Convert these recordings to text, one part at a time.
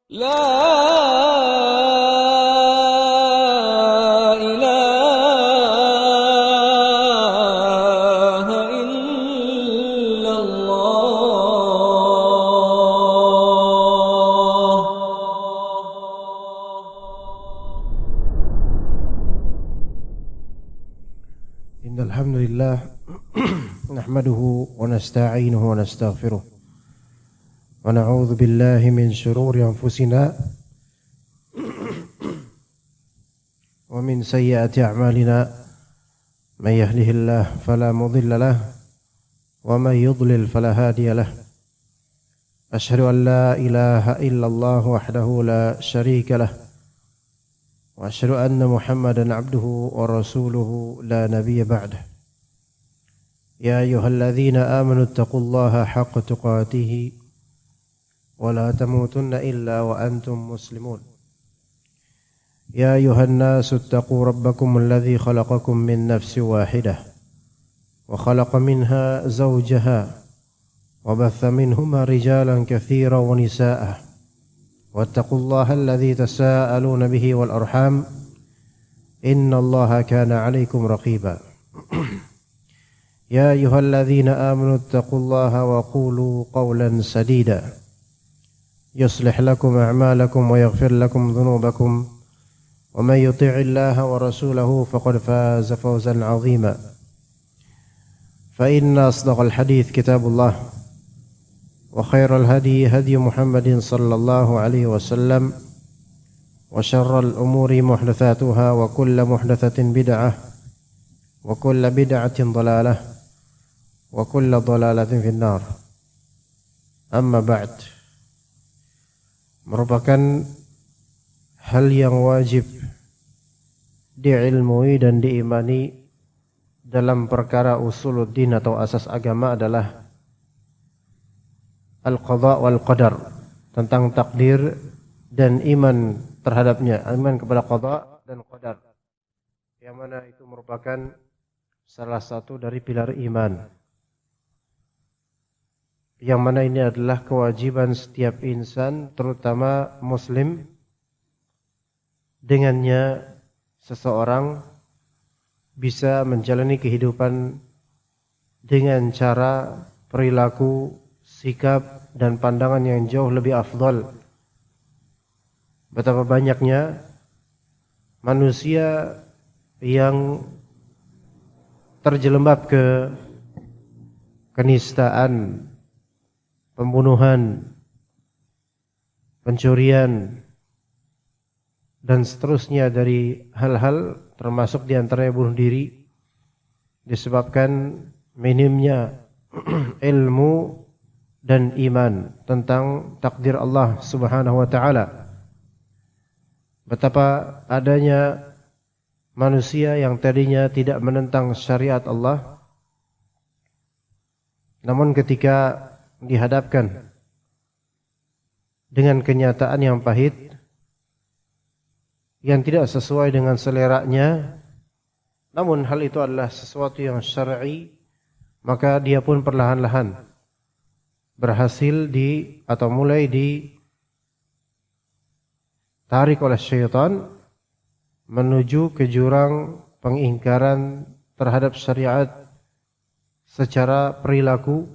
لا إله إلا الله. إن الحمد لله نحمده ونستعينه ونستغفره ونعوذ بالله من شرور أنفسنا ومن سيئات أعمالنا من يهده الله فلا مضل له ومن يضلل فلا هادي له أشهد أن لا إله إلا الله وحده لا شريك له وأشهد أن محمدا عبده ورسوله لا نبي بعده يا أيها الذين آمنوا اتقوا الله حق تقاته ولا تموتن إلا وأنتم مسلمون يا أيها الناس اتقوا ربكم الذي خلقكم من نفس واحدة وخلق منها زوجها وبث منهما رجالا كثيرا ونساء واتقوا الله الذي تساءلون به والأرحام إن الله كان عليكم رقيبا يا أيها الذين آمنوا اتقوا الله وقولوا قولا سديدا يصلح لكم أعمالكم ويغفر لكم ذنوبكم ومن يطع الله ورسوله فقد فاز فوزا عظيما فإن أصدق الحديث كتاب الله وخير الهدي هدي محمد صلى الله عليه وسلم وشر الأمور محدثاتها وكل محدثة بدعة وكل بدعة ضلالة وكل ضلالة في النار. أما بعد, merupakan hal yang wajib diilmui dan diimani dalam perkara usuluddin atau asas agama adalah al-qadha wal qadar, tentang takdir dan iman terhadapnya, iman kepada qadha dan qadar, yang mana itu merupakan salah satu dari pilar iman, yang mana ini adalah kewajiban setiap insan, terutama muslim. Dengannya seseorang bisa menjalani kehidupan dengan cara, perilaku, sikap dan pandangan yang jauh lebih afdal. Betapa banyaknya manusia yang terjelembab ke kenistaan, pembunuhan, pencurian, dan seterusnya dari hal-hal, termasuk diantaranya bunuh diri, disebabkan minimnya ilmu dan iman tentang takdir Allah Subhanahu wa ta'ala. Betapa adanya manusia yang tadinya tidak menentang syariat Allah, namun ketika dihadapkan dengan kenyataan yang pahit, yang tidak sesuai dengan seleranya, namun hal itu adalah sesuatu yang syar'i, maka dia pun perlahan-lahan berhasil mulai ditarik oleh syaitan menuju ke jurang pengingkaran terhadap syariat secara perilaku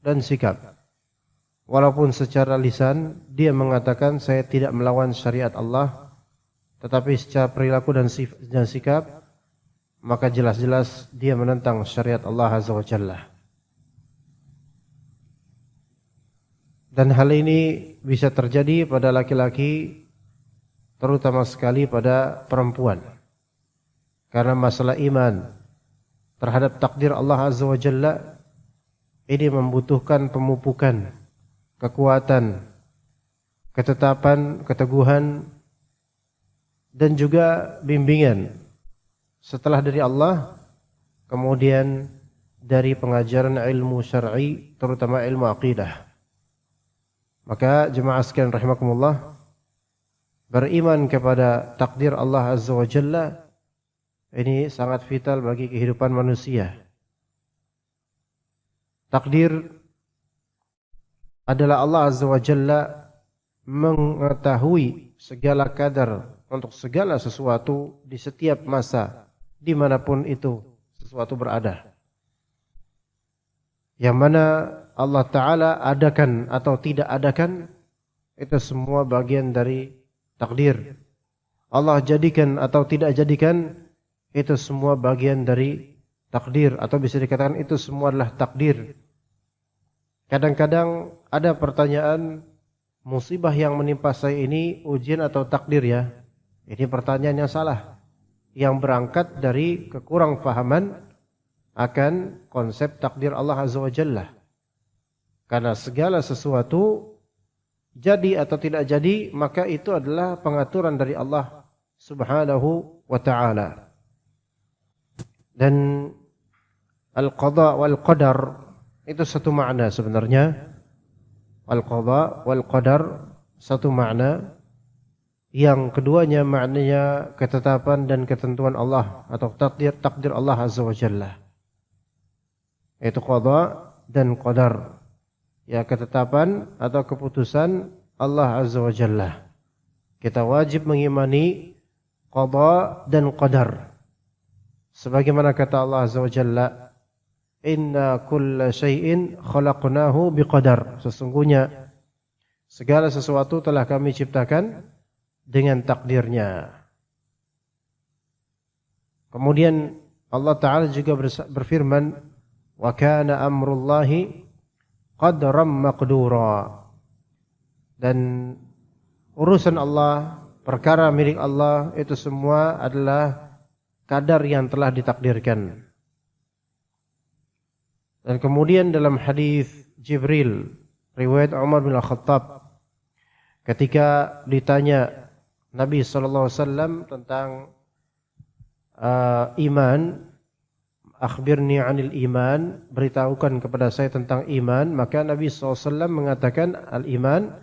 dan sikap. Walaupun secara lisan dia mengatakan saya tidak melawan syariat Allah, tetapi secara perilaku dan sikap maka jelas-jelas dia menentang syariat Allah Azza wa Jalla. Dan hal ini bisa terjadi pada laki-laki, terutama sekali pada perempuan, karena masalah iman terhadap takdir Allah Azza wa Jalla ini membutuhkan pemupukan, kekuatan, ketetapan, keteguhan, dan juga bimbingan setelah dari Allah, kemudian dari pengajaran ilmu syar'i, terutama ilmu aqidah. Maka jemaah sekalian rahimakumullah, beriman kepada takdir Allah Azza wa Jalla ini sangat vital bagi kehidupan manusia. Takdir adalah Allah Azza wa Jalla mengetahui segala kadar untuk segala sesuatu di setiap masa, dimanapun itu sesuatu berada. Yang mana Allah Ta'ala adakan atau tidak adakan, itu semua bagian dari takdir. Allah jadikan atau tidak jadikan, itu semua bagian dari takdir, atau bisa dikatakan itu semua adalah takdir. Kadang-kadang ada pertanyaan, musibah yang menimpa saya ini ujian atau takdir ya? Ini pertanyaan yang salah, yang berangkat dari kekurang fahaman akan konsep takdir Allah Azza wa Jalla. Karena segala sesuatu jadi atau tidak jadi, maka itu adalah pengaturan dari Allah Subhanahu wa ta'ala. Dan al-qadha wal qadar itu satu makna sebenarnya. Al-qadha wal qadar satu makna. Yang keduanya maknanya ketetapan dan ketentuan Allah atau takdir Allah Azza wa Jalla. Itu qadha dan qadar. Ya, ketetapan atau keputusan Allah Azza wa Jalla. Kita wajib mengimani qadha dan qadar. Sebagaimana kata Allah Azza wa Jalla, inna kulla syai'in khalaqnahu biqadar. Sesungguhnya segala sesuatu telah kami ciptakan dengan takdirnya. Kemudian Allah Ta'ala juga berfirman, wa kana amrullahi qadram maqdura. Dan urusan Allah, perkara milik Allah, itu semua adalah kadar yang telah ditakdirkan. Dan kemudian dalam hadis Jibril, riwayat Umar bin Al-Khattab, ketika ditanya Nabi SAW tentang iman, akhbirni anil iman, beritahukan kepada saya tentang iman, maka Nabi SAW mengatakan al-iman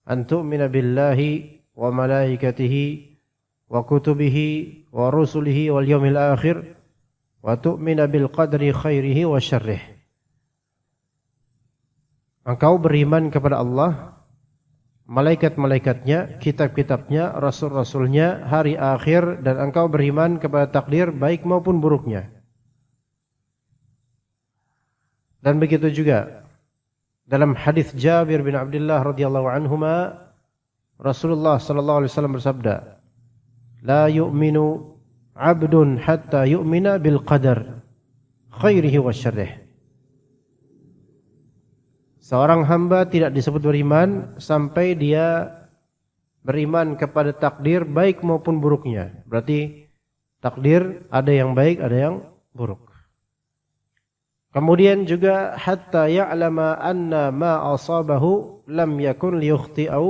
an tu'mina billahi wa malaikatihi wa kutubihi wa rusulihi wal yawmil akhir wa tu'mina bil qadri khairihi wa syarrih. Engkau beriman kepada Allah, malaikat-malaikatnya, kitab-kitabnya, rasul-rasulnya, hari akhir, dan engkau beriman kepada takdir baik maupun buruknya. Dan begitu juga dalam hadis Jabir bin Abdullah radhiyallahu anhuma, Rasulullah sallallahu alaihi wasallam bersabda, la yu'minu 'abdun hatta yu'mina bil qadar khairihi wa syarrih. Seorang hamba tidak disebut beriman sampai dia beriman kepada takdir baik maupun buruknya. Berarti takdir ada yang baik, ada yang buruk. Kemudian juga hatta ya'lama anna ma asabahu lam yakun liyukhti'ahu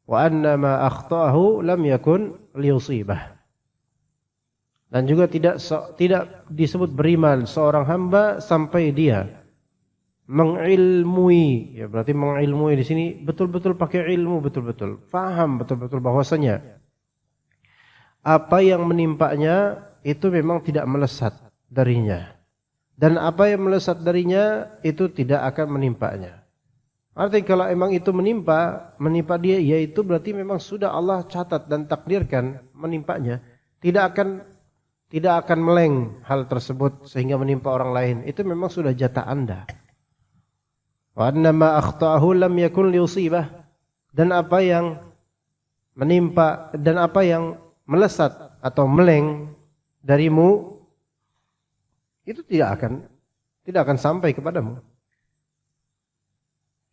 wa anna ma akhta'ahu lam yakun liyusibah. Dan juga tidak disebut beriman seorang hamba sampai dia mengilmui, ya berarti mengilmui di sini betul-betul pakai ilmu, betul-betul faham betul-betul bahwasanya apa yang menimpanya itu memang tidak melesat darinya, dan apa yang melesat darinya itu tidak akan menimpanya. Artinya kalau emang itu menimpa dia, yaitu berarti memang sudah Allah catat dan takdirkan menimpanya, tidak akan meleng hal tersebut sehingga menimpa orang lain. Itu memang sudah jatah Anda. Wa anna ma akhta'ahu lam yakun liyusibah. Dan apa yang menimpa dan apa yang melesat atau meleng darimu itu tidak akan sampai kepadamu.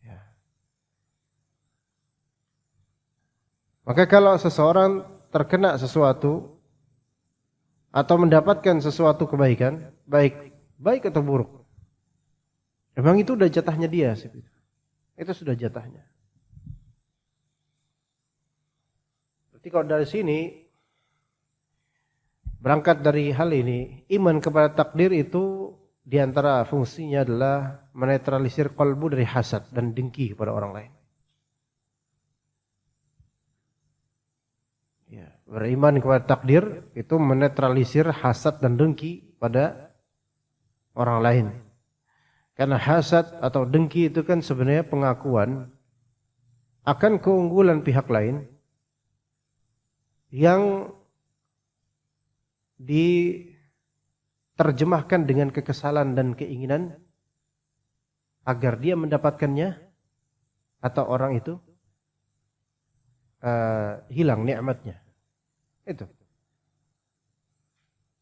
Ya. Maka kalau seseorang terkena sesuatu atau mendapatkan sesuatu kebaikan, baik atau buruk, memang itu sudah jatahnya dia. Itu sudah jatahnya. Berarti kalau dari sini, berangkat dari hal ini, iman kepada takdir itu diantara fungsinya adalah menetralisir kalbu dari hasad dan dengki kepada orang lain. Ya, beriman kepada takdir itu menetralisir hasad dan dengki pada orang lain. Karena hasad atau dengki itu kan sebenarnya pengakuan akan keunggulan pihak lain yang diterjemahkan dengan kekesalan dan keinginan agar dia mendapatkannya atau orang itu hilang nikmatnya. Itu.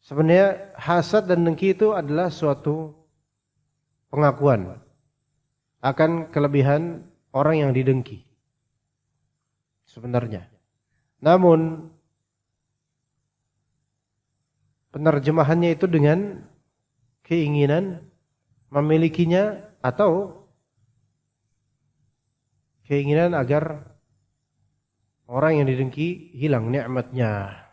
Sebenarnya hasad dan dengki itu adalah suatu pengakuan akan kelebihan orang yang didengki. Sebenarnya. Namun penerjemahannya itu dengan keinginan memilikinya atau keinginan agar orang yang didengki hilang nikmatnya.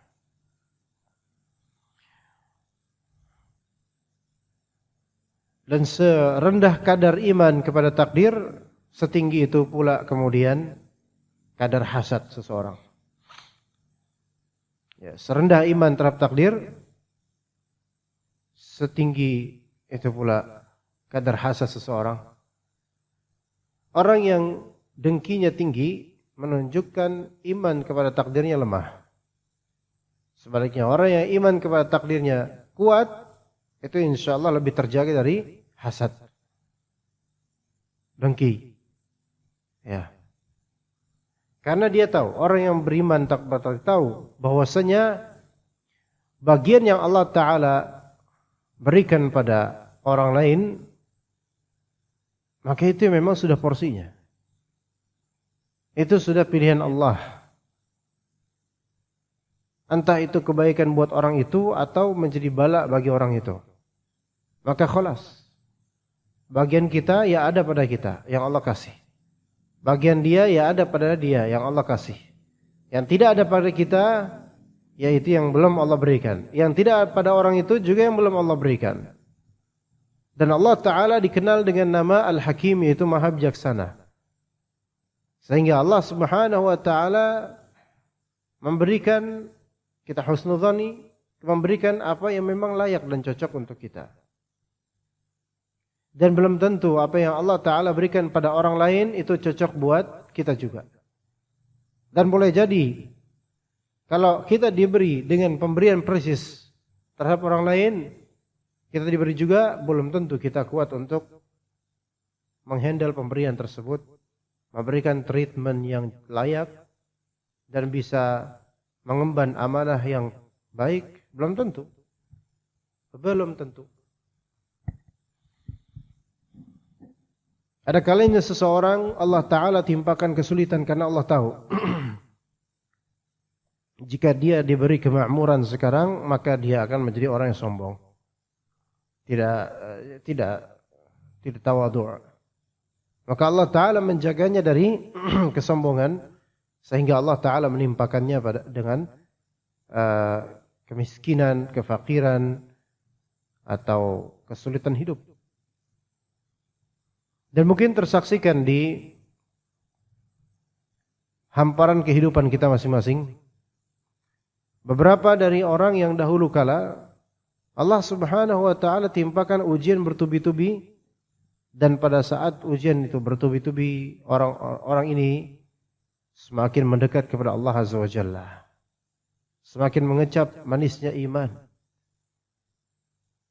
Dan serendah kadar iman kepada takdir, setinggi itu pula kemudian kadar hasad seseorang. Ya, serendah iman terhadap takdir, setinggi itu pula kadar hasad seseorang. Orang yang dengkinya tinggi menunjukkan iman kepada takdirnya lemah. Sebaliknya orang yang iman kepada takdirnya kuat, itu insya Allah lebih terjaga dari hasad, dengki. Ya. Karena dia tahu, orang yang beriman tak tahu bahwasanya bagian yang Allah Ta'ala berikan pada orang lain, maka itu memang sudah porsinya. Itu sudah pilihan Allah. Entah itu kebaikan buat orang itu atau menjadi bala bagi orang itu. Maka khalas. Bagian kita ya ada pada kita yang Allah kasih. Bagian dia ya ada pada dia yang Allah kasih. Yang tidak ada pada kita yaitu yang belum Allah berikan. Yang tidak pada orang itu juga yang belum Allah berikan. Dan Allah Ta'ala dikenal dengan nama Al-Hakim, yaitu Maha Bijaksana. Sehingga Allah Subhanahu Wa Ta'ala memberikan kita husnuzani, memberikan apa yang memang layak dan cocok untuk kita. Dan belum tentu apa yang Allah Ta'ala berikan pada orang lain itu cocok buat kita juga. Dan boleh jadi kalau kita diberi dengan pemberian persis terhadap orang lain, kita diberi juga, belum tentu kita kuat untuk menghandle pemberian tersebut, memberikan treatment yang layak, dan bisa mengemban amanah yang baik, belum tentu. Belum tentu. Ada kalanya seseorang Allah Ta'ala timpakan kesulitan karena Allah tahu jika dia diberi kemakmuran sekarang, maka dia akan menjadi orang yang sombong. Tidak tawadhu'. Maka Allah Ta'ala menjaganya dari kesombongan, sehingga Allah Ta'ala menimpakannya dengan kemiskinan, kefakiran, atau kesulitan hidup. Dan mungkin tersaksikan di hamparan kehidupan kita masing-masing. Beberapa dari orang yang dahulu kala Allah Subhanahu Wa Ta'ala timpakan ujian bertubi-tubi, dan pada saat ujian itu bertubi-tubi, orang ini semakin mendekat kepada Allah Azza wa Jalla, semakin mengecap manisnya iman,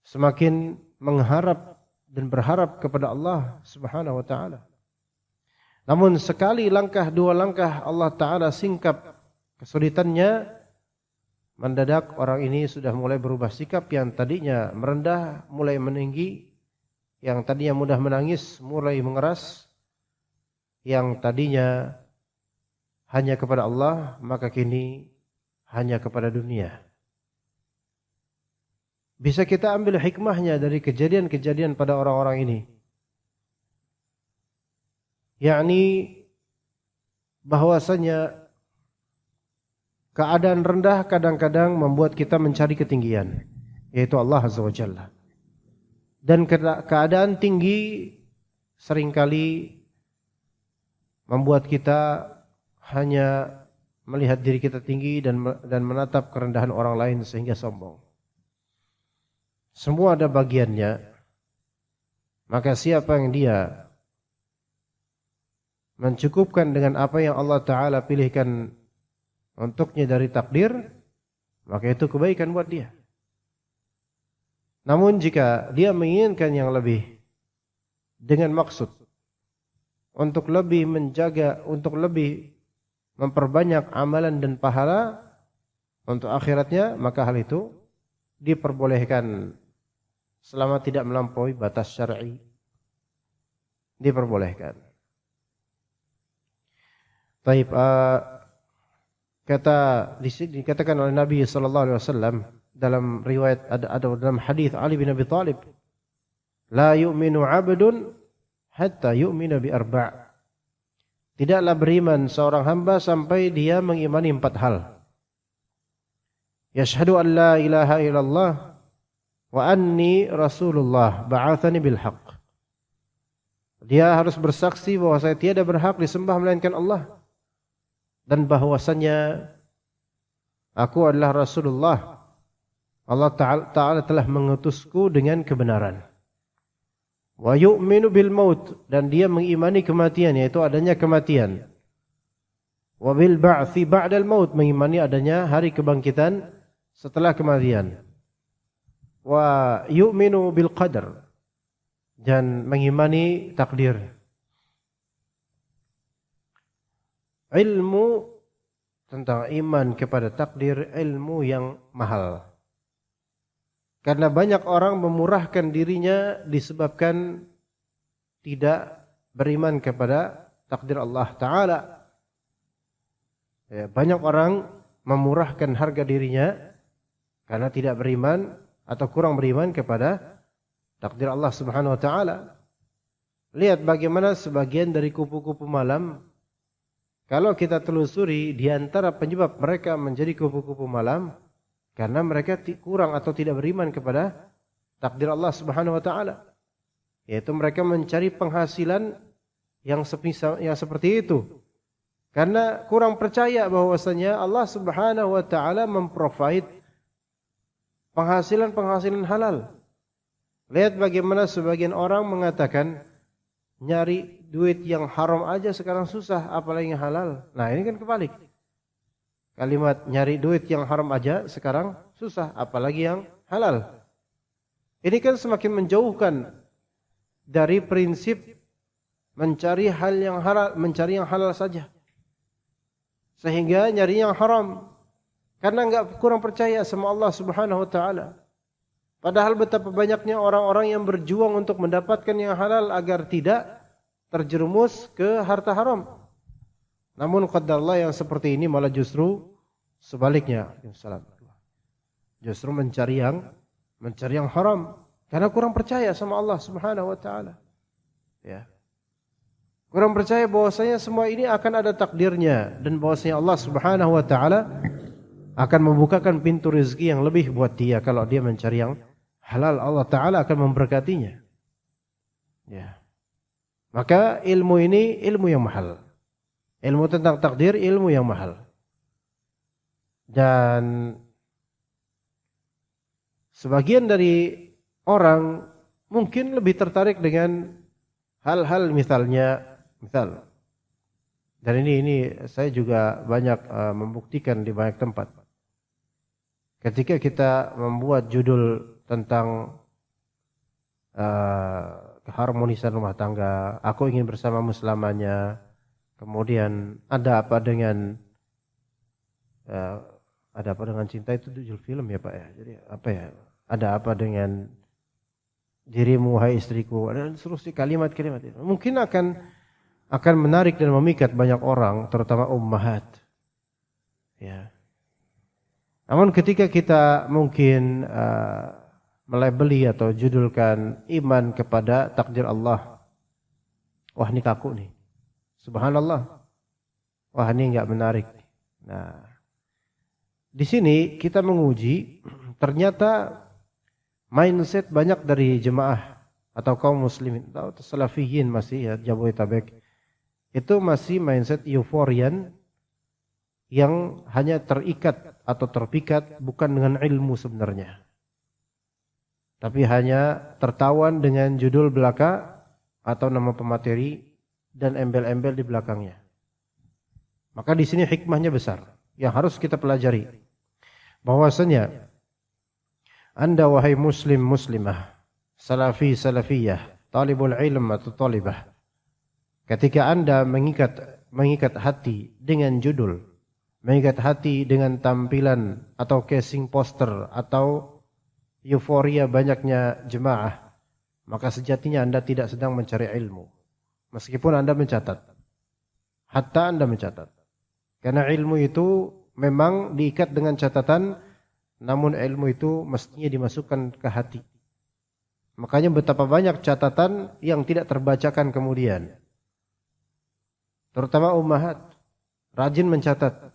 semakin mengharap dan berharap kepada Allah Subhanahu Wa Ta'ala. Namun sekali langkah, dua langkah Allah Ta'ala singkap kesulitannya, mendadak orang ini sudah mulai berubah sikap. Yang tadinya merendah mulai meninggi, yang tadinya mudah menangis mulai mengeras, yang tadinya hanya kepada Allah maka kini hanya kepada dunia. Bisa kita ambil hikmahnya dari kejadian-kejadian pada orang-orang ini, yakni bahwasanya keadaan rendah kadang-kadang membuat kita mencari ketinggian, yaitu Allah Azza wa Jalla. Dan keadaan tinggi seringkali membuat kita hanya melihat diri kita tinggi dan menatap kerendahan orang lain sehingga sombong. Semua ada bagiannya. Maka siapa yang dia mencukupkan dengan apa yang Allah Ta'ala pilihkan untuknya dari takdir, maka itu kebaikan buat dia. Namun jika dia menginginkan yang lebih dengan maksud untuk lebih menjaga, untuk lebih memperbanyak amalan dan pahala untuk akhiratnya, maka hal itu diperbolehkan selama tidak melampaui batas syar'i. Diperbolehkan. Taib, kata dikatakan oleh Nabi sallallahu alaihi wasallam dalam riwayat ada dalam hadis Ali bin Abi Thalib, la yu'minu 'abdun hatta yu'mina bi arba'. Tidaklah beriman seorang hamba sampai dia mengimani 4 hal. Yashhadu an la ilaha illallah wa anni rasulullah ba'athani bil haqq. Dia harus bersaksi bahwa saya tiada berhak disembah melainkan Allah, dan bahwasannya aku adalah Rasulullah. Allah Ta'ala telah mengutusku dengan kebenaran. Wa yu'minu bil maut, dan dia mengimani kematian, yaitu adanya kematian. Wa bil ba'thi ba'dal maut, mengimani adanya hari kebangkitan setelah kematian. Wa yu'minu bil qadar, dan mengimani takdir. Ilmu tentang iman kepada takdir, ilmu yang mahal. Karena banyak orang memurahkan dirinya disebabkan tidak beriman kepada takdir Allah Ta'ala. Ya, banyak orang memurahkan harga dirinya karena tidak beriman atau kurang beriman kepada takdir Allah Subhanahu Wa Ta'ala. Lihat bagaimana sebagian dari kupu-kupu malam, kalau kita telusuri, di antara penyebab mereka menjadi kupu-kupu malam karena mereka kurang atau tidak beriman kepada takdir Allah Subhanahu wa taala. Yaitu mereka mencari penghasilan yang seperti itu. Karena kurang percaya bahwasanya Allah Subhanahu wa taala memprovide penghasilan halal. Lihat bagaimana sebagian orang mengatakan nyari duit yang haram aja sekarang susah, apalagi yang halal. Nah, ini kan kebalik. Kalimat nyari duit yang haram aja sekarang susah, apalagi yang halal. Ini kan semakin menjauhkan dari prinsip mencari hal yang halal, mencari yang halal saja. Sehingga nyari yang haram karena enggak kurang percaya sama Allah Subhanahu wa taala. Padahal betapa banyaknya orang-orang yang berjuang untuk mendapatkan yang halal agar tidak terjerumus ke harta haram. Namun qadarullah yang seperti ini malah justru sebaliknya. Justru mencari yang haram karena kurang percaya sama Allah Subhanahu wa taala. Ya. Kurang percaya bahwasanya semua ini akan ada takdirnya dan bahwasanya Allah Subhanahu wa taala akan membukakan pintu rezeki yang lebih buat dia kalau dia mencari yang halal. Allah Ta'ala akan memberkatinya. Ya. Maka ilmu ini ilmu yang mahal. Ilmu tentang takdir, ilmu yang mahal. Dan sebagian dari orang mungkin lebih tertarik dengan hal-hal misal. Dan ini saya juga banyak membuktikan di banyak tempat. Ketika kita membuat judul tentang keharmonisan rumah tangga, aku ingin bersamamu selamanya. Kemudian ada apa dengan cinta, itu judul film ya Pak ya. Jadi apa ya? Ada apa dengan dirimu hai istriku? Ada seterusnya kalimat-kalimat itu. Mungkin akan menarik dan memikat banyak orang, terutama ummahat. Ya. Namun ketika kita mungkin melabeli atau judulkan iman kepada takdir Allah, wah ini kaku nih, subhanallah, wah ini enggak menarik. Nah, di sini kita menguji ternyata mindset banyak dari jemaah atau kaum muslimin atau salafiyin masih ya Jabodetabek itu masih mindset euforian yang hanya terikat atau terpikat bukan dengan ilmu sebenarnya. tapi hanya tertawan dengan judul belaka atau nama pemateri dan embel-embel di belakangnya. Maka di sini hikmahnya besar yang harus kita pelajari. Bahwasanya Anda wahai muslim muslimah, salafi salafiyah, talibul ilm atau talibah, ketika Anda mengikat hati dengan judul, mengikat hati dengan tampilan atau casing poster atau euforia banyaknya jemaah, maka sejatinya Anda tidak sedang mencari ilmu. Meskipun Anda mencatat, hatta Anda mencatat. Karena ilmu itu memang diikat dengan catatan, namun ilmu itu mestinya dimasukkan ke hati. Makanya betapa banyak catatan yang tidak terbacakan kemudian. Terutama ummahat, rajin mencatat.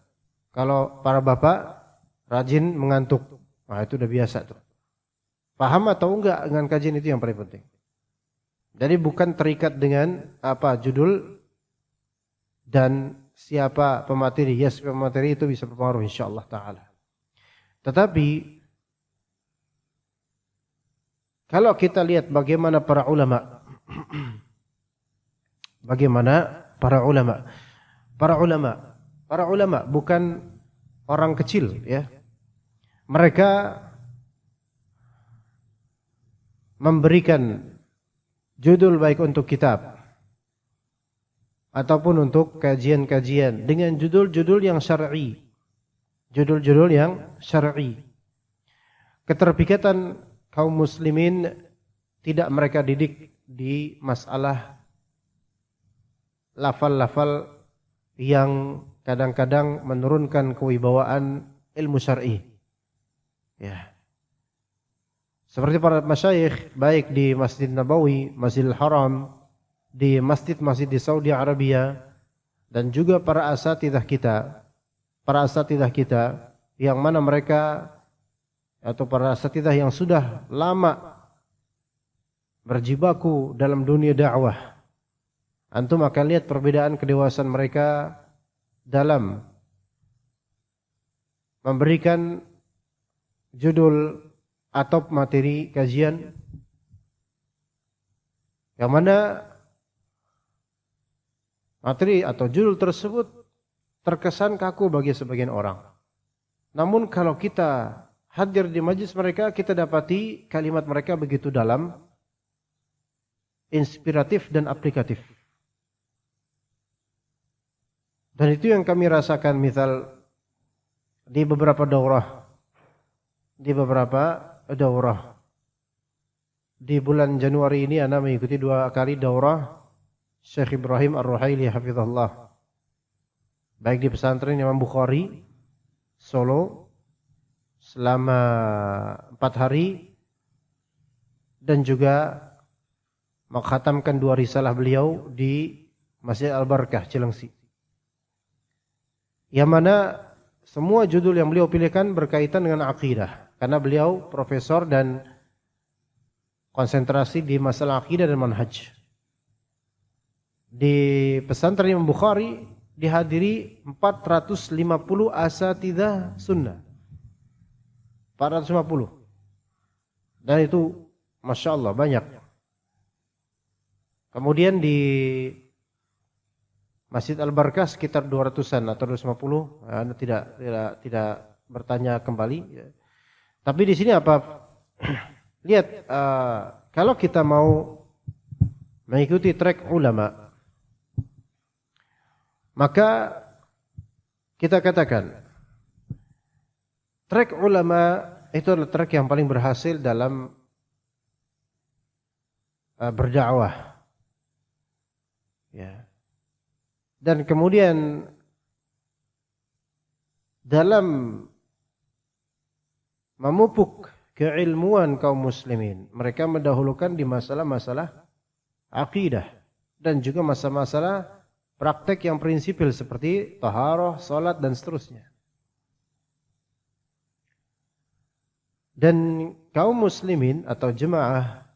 Kalau para bapak, rajin mengantuk. Nah itu udah biasa tuh. Paham atau enggak dengan kajian itu yang paling penting. Jadi bukan terikat dengan apa judul dan siapa pemateri. Ya, siapa pemateri itu bisa berpengaruh insyaallah taala. Tetapi kalau kita lihat bagaimana para ulama para ulama bukan orang kecil ya. Mereka memberikan judul baik untuk kitab ataupun untuk kajian-kajian dengan judul-judul yang syar'i. Judul-judul yang syar'i. Keterpikatan kaum muslimin tidak mereka didik di masalah lafal-lafal yang kadang-kadang menurunkan kewibawaan ilmu syar'i. Ya. Seperti para masyayikh baik di Masjid Nabawi, Masjidil Haram, di masjid-masjid di Saudi Arabia dan juga para asatidzah kita yang mana mereka atau para asatidzah yang sudah lama berjibaku dalam dunia dakwah. Antum akan lihat perbedaan kedewasaan mereka dalam memberikan judul atau materi kajian yang mana materi atau judul tersebut terkesan kaku bagi sebagian orang. Namun kalau kita hadir di majlis mereka, kita dapati kalimat mereka begitu dalam, inspiratif dan aplikatif. Dan itu yang kami rasakan misal di beberapa daurah. Di bulan Januari ini Anda mengikuti 2 kali daurah Syekh Ibrahim Ar-Ruhaili hafizahullah. Baik di pesantren Imam Bukhari Solo selama 4 hari dan juga mengkhatamkan 2 risalah beliau di Masjid Al-Barakah Cilengsi. Yang mana semua judul yang beliau pilihkan berkaitan dengan akidah. Karena beliau profesor dan konsentrasi di masalah akidah dan manhaj. Di pesantren Imam Bukhari dihadiri 450 asatidzah sunnah. 450. Dan itu Masya Allah banyak. Kemudian di Masjid Al-Barakah sekitar 200-an atau 250. Anda tidak bertanya kembali. Tapi di sini apa? Lihat, kalau kita mau mengikuti trek ulama, maka kita katakan trek ulama itu adalah trek yang paling berhasil dalam berdakwah. Ya. Dan kemudian dalam memupuk keilmuan kaum muslimin, mereka mendahulukan di masalah-masalah akidah dan juga masalah-masalah praktek yang prinsipil seperti taharah, salat dan seterusnya. Dan kaum muslimin atau jemaah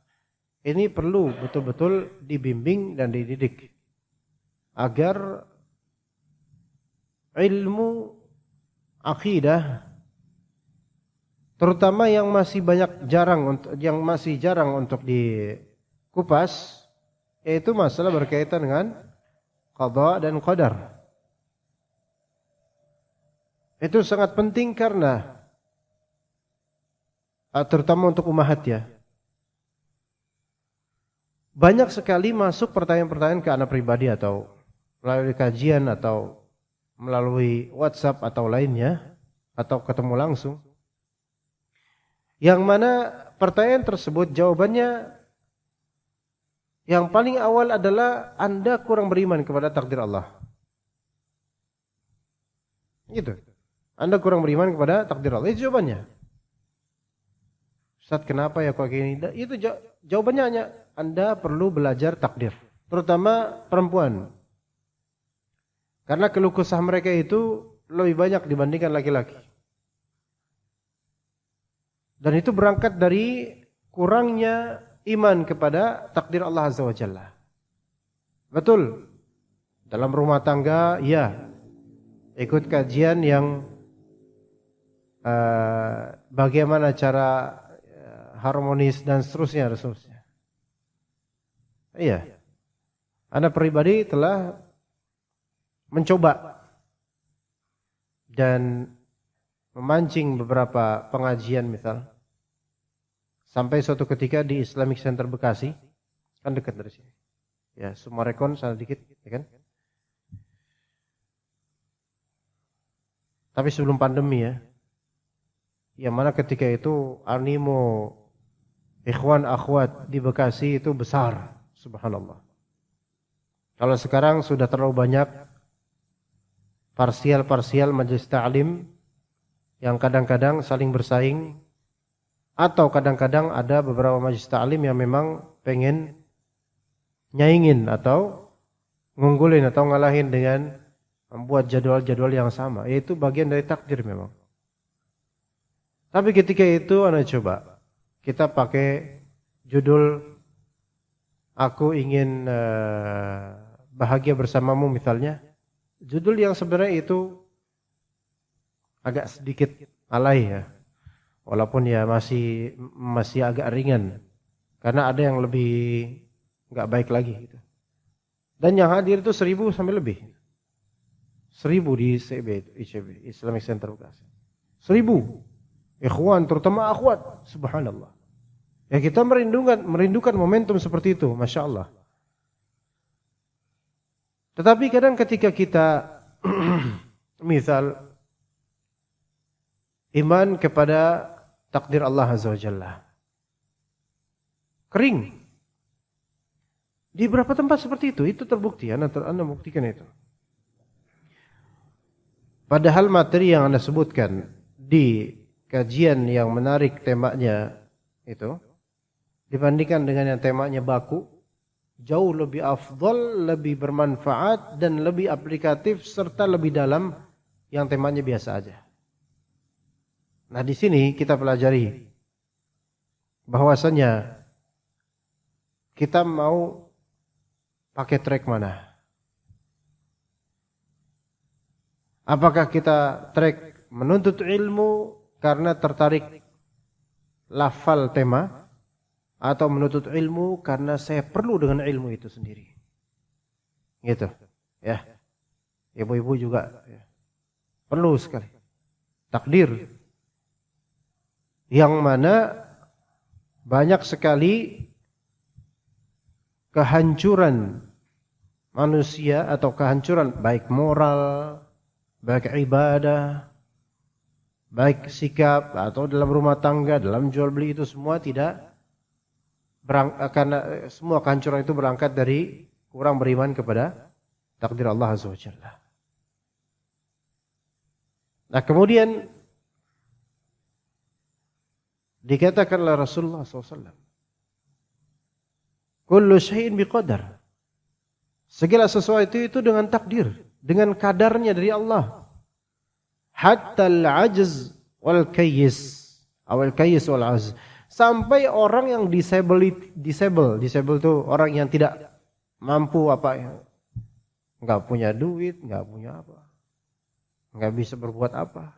ini perlu betul-betul dibimbing dan dididik agar ilmu akidah terutama yang masih jarang untuk dikupas, yaitu masalah berkaitan dengan qada dan qadar. Itu sangat penting karena terutama untuk ummahat ya. Banyak sekali masuk pertanyaan-pertanyaan ke anak pribadi atau melalui kajian atau melalui WhatsApp atau lainnya atau ketemu langsung. Yang mana pertanyaan tersebut jawabannya yang paling awal adalah Anda kurang beriman kepada takdir Allah. Gitu. Anda kurang beriman kepada takdir Allah. Itu jawabannya. Ustaz, kenapa ya kok gini? Itu jawabannya hanya Anda perlu belajar takdir. Terutama perempuan. Karena keluh kesah mereka itu lebih banyak dibandingkan laki-laki. Dan itu berangkat dari kurangnya iman kepada takdir Allah Azza wa Jalla. Betul. Dalam rumah tangga, ya. Ikut kajian yang bagaimana cara harmonis dan seterusnya. Iya. Anda pribadi telah mencoba dan memancing beberapa pengajian misal. Sampai suatu ketika di Islamic Center Bekasi, kan dekat dari sini. Ya, Sumarekon sana dikit, ya kan? Tapi sebelum pandemi ya. Yang mana ketika itu animo ikhwan akhwat di Bekasi itu besar, subhanallah. Kalau sekarang sudah terlalu banyak parsial majelis ta'lim yang kadang-kadang saling bersaing, atau kadang-kadang ada beberapa majelis ta'lim yang memang pengen nyaingin atau ngunggulin atau ngalahin dengan membuat jadwal-jadwal yang sama. Itu bagian dari takdir memang. Tapi ketika itu Anda coba, kita pakai judul Aku ingin bahagia bersamamu misalnya. Judul yang sebenarnya itu agak sedikit alay ya. Walaupun ya masih agak ringan. Karena ada yang lebih enggak baik lagi gitu. Dan yang hadir itu 1000 sampai lebih. 1000 di ICB, Islamic Center Bekasi. 1000. Ikhwan, terutama akhwat, subhanallah. Ya kita merindukan momentum seperti itu, masya Allah. Tetapi kadang ketika kita, misal, iman kepada takdir Allah Azza wa Jalla, kering. Di beberapa tempat seperti itu terbukti, Anda buktikan itu. Padahal materi yang Anda sebutkan di kajian yang menarik temanya itu dibandingkan dengan yang temanya baku jauh lebih afdal, lebih bermanfaat dan lebih aplikatif serta lebih dalam yang temanya biasa aja. Nah, di sini kita pelajari bahwasanya kita mau pakai track mana? Apakah kita track menuntut ilmu karena tertarik lafal tema, atau menuntut ilmu karena saya perlu dengan ilmu itu sendiri. Gitu. Ya. Ibu-ibu juga ya. Perlu sekali. Takdir. Yang mana banyak sekali kehancuran manusia atau kehancuran baik moral, baik ibadah, baik sikap atau dalam rumah tangga, dalam jual beli itu semua karena semua kehancuran itu berangkat dari kurang beriman kepada takdir Allah Azza wa Jalla. Nah, kemudian dikatakan oleh Rasulullah SAW, kullu syai'in biqadar. Segala sesuatu itu dengan takdir, dengan kadarnya dari Allah. Hatta al-ajz wal kayyis, awal kayyis wal ajz. Sampai orang yang disable itu orang yang tidak mampu enggak punya duit, enggak punya apa, enggak bisa berbuat apa.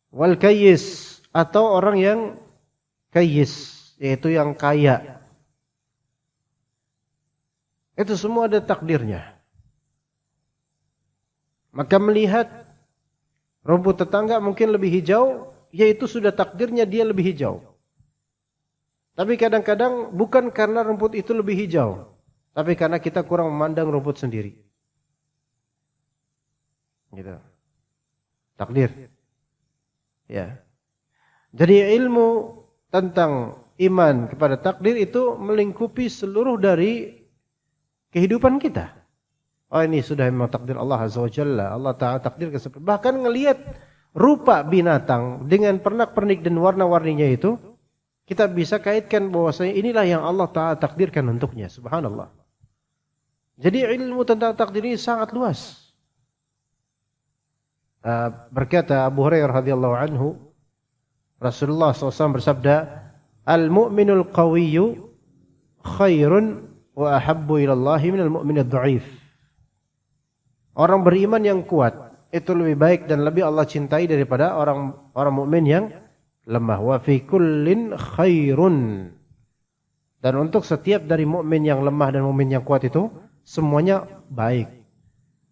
Wal kayyis, atau orang yang kayis, yaitu yang kaya. Itu semua ada takdirnya. Maka melihat rumput tetangga mungkin lebih hijau, yaitu sudah takdirnya dia lebih hijau. Tapi kadang-kadang bukan karena rumput itu lebih hijau, tapi karena kita kurang memandang rumput sendiri. Gitu. Takdir. Ya. Jadi ilmu tentang iman kepada takdir itu melingkupi seluruh dari kehidupan kita. Oh, ini sudah memang takdir Allah Azza wa Jalla. Allah Ta'ala takdirkan seperti. Bahkan ngelihat rupa binatang dengan pernak-pernik dan warna-warninya itu, kita bisa kaitkan bahwasanya inilah yang Allah Ta'ala takdirkan untuknya. Subhanallah. Jadi ilmu tentang takdir ini sangat luas. Berkata Abu Hurairah radhiyallahu anhu, Rasulullah SAW bersabda, "Al-mu'minul qawiyyu khairun wa ahabbu ila Allah minal mu'minid dha'if." Orang beriman yang kuat itu lebih baik dan lebih Allah cintai daripada orang mukmin yang lemah. Wa fi kullin khairun. Dan untuk setiap dari mukmin yang lemah dan mukmin yang kuat itu semuanya baik.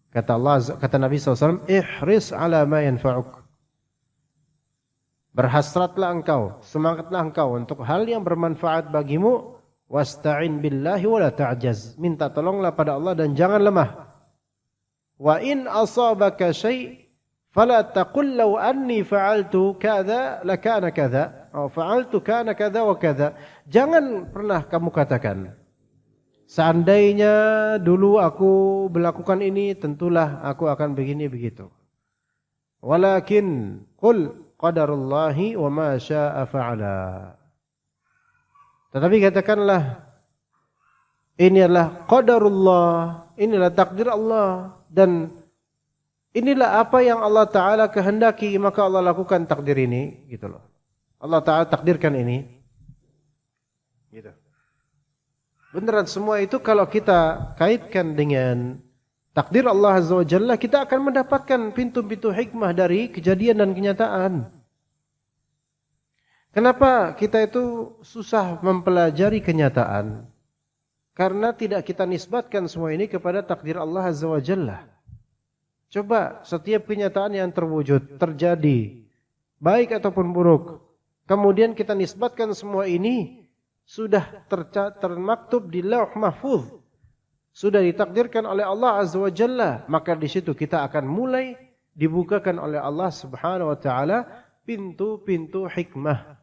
Kata Nabi SAW, ihris ala ma yanfa'uk. Berhasratlah engkau, semangatlah engkau untuk hal yang bermanfaat bagimu. Wasta'in billahi wa la ta'jaz. Minta tolonglah pada Allah dan jangan lemah. Wa in asabaka syai' fala taqul law anni fa'altu kadza lakana kadza atau fa'altu kana kadza wa kadza. Jangan pernah kamu katakan, seandainya dulu aku melakukan ini, tentulah aku akan begini begitu. Walakin qul qadarullahi wa ma syaa'a fa'ala. Tetapi katakanlah, ini adalah qadarullah, inilah takdir Allah, dan inilah apa yang Allah Ta'ala kehendaki, maka Allah lakukan takdir ini, gitu loh. Allah Ta'ala takdirkan ini, gitu. Beneran semua itu kalau kita kaitkan dengan takdir Allah Azza wa Jalla, kita akan mendapatkan pintu-pintu hikmah dari kejadian dan kenyataan. Kenapa kita itu susah mempelajari kenyataan? Karena tidak kita nisbatkan semua ini kepada takdir Allah Azza wa Jalla. Coba setiap kenyataan yang terwujud, terjadi, baik ataupun buruk, kemudian kita nisbatkan semua ini sudah termaktub di Lauh Mahfuz, sudah ditakdirkan oleh Allah Azza wa Jalla, maka di situ kita akan mulai dibukakan oleh Allah Subhanahu wa taala pintu-pintu hikmah,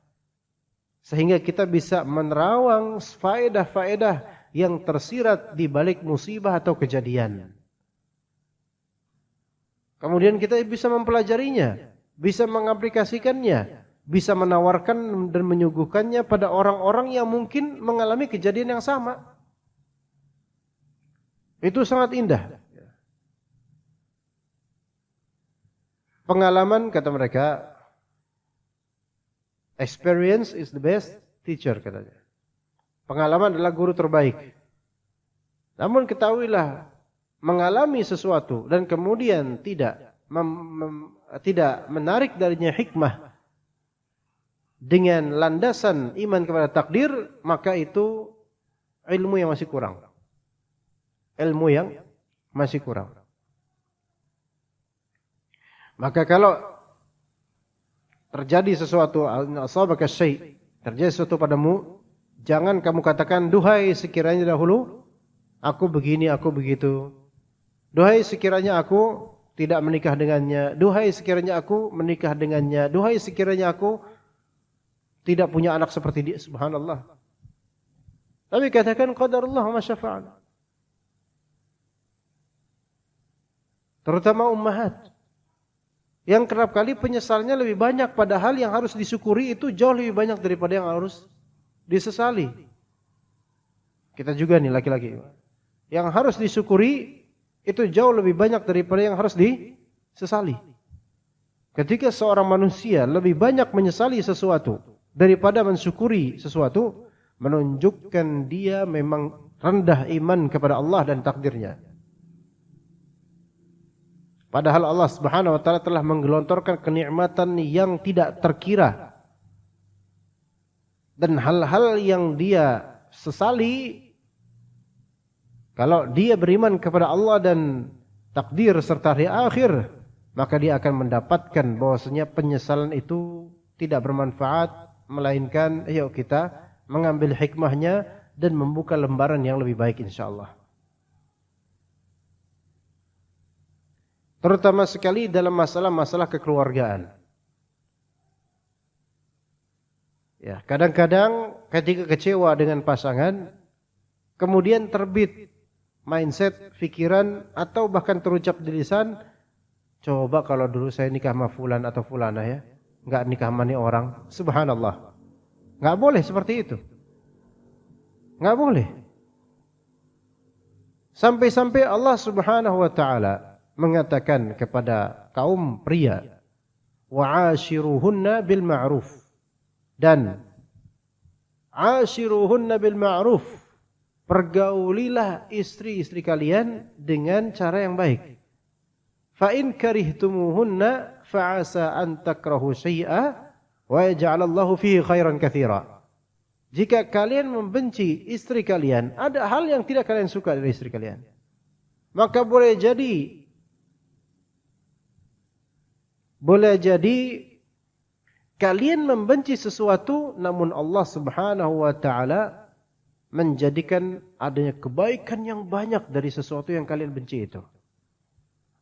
sehingga kita bisa menerawang faedah-faedah yang tersirat di balik musibah atau kejadian. Kemudian kita bisa mempelajarinya, bisa mengaplikasikannya, bisa menawarkan dan menyuguhkannya pada orang-orang yang mungkin mengalami kejadian yang sama. Itu sangat indah. Pengalaman, kata mereka, experience is the best teacher, katanya. Pengalaman adalah guru terbaik. Namun ketahuilah, mengalami sesuatu dan kemudian tidak menarik darinya hikmah dengan landasan iman kepada takdir, maka itu ilmu yang masih kurang. Ilmu yang masih kurang. Maka kalau terjadi sesuatu, asabaka syai', terjadi sesuatu padamu, jangan kamu katakan, duhai sekiranya dahulu aku begini, aku begitu. Duhai sekiranya aku tidak menikah dengannya. Duhai sekiranya aku menikah dengannya. Duhai sekiranya aku tidak punya anak seperti dia. Subhanallah. Tapi katakan qadarullah wa ma syafa'al. Terutama ummahat, yang kerap kali penyesalnya lebih banyak, padahal yang harus disyukuri itu jauh lebih banyak daripada yang harus disesali. Kita juga nih laki-laki, yang harus disyukuri itu jauh lebih banyak daripada yang harus disesali. Ketika seorang manusia lebih banyak menyesali sesuatu daripada mensyukuri sesuatu, menunjukkan dia memang rendah iman kepada Allah dan takdirnya. Padahal Allah Subhanahu wa taala telah menggelontorkan kenikmatan yang tidak terkira dan hal-hal yang dia sesali, kalau dia beriman kepada Allah dan takdir serta hari akhir, maka dia akan mendapatkan bahwasanya penyesalan itu tidak bermanfaat, melainkan ayo kita mengambil hikmahnya dan membuka lembaran yang lebih baik insyaallah. Terutama sekali dalam masalah-masalah kekeluargaan. Ya, kadang-kadang ketika kecewa dengan pasangan, kemudian terbit mindset, pikiran, atau bahkan terucap di lisan, coba kalau dulu saya nikah sama fulan atau fulana ya, nggak nikah sama nih orang. Subhanallah. Nggak boleh seperti itu. Nggak boleh. Sampai-sampai Allah Subhanahu wa taala mengatakan kepada kaum pria, wa'ashiruhunna bil ma'ruf. Dan ashiruhunna bil ma'ruf, pergaulilah istri-istri kalian dengan cara yang baik. Fa in karihtumuhunna fa'asa an takrahu syai'a wa yaj'alallahu fihi khairan katsira. Jika kalian membenci istri kalian, ada hal yang tidak kalian suka dari istri kalian, maka boleh jadi kalian membenci sesuatu, namun Allah Subhanahu wa taala menjadikan adanya kebaikan yang banyak dari sesuatu yang kalian benci itu.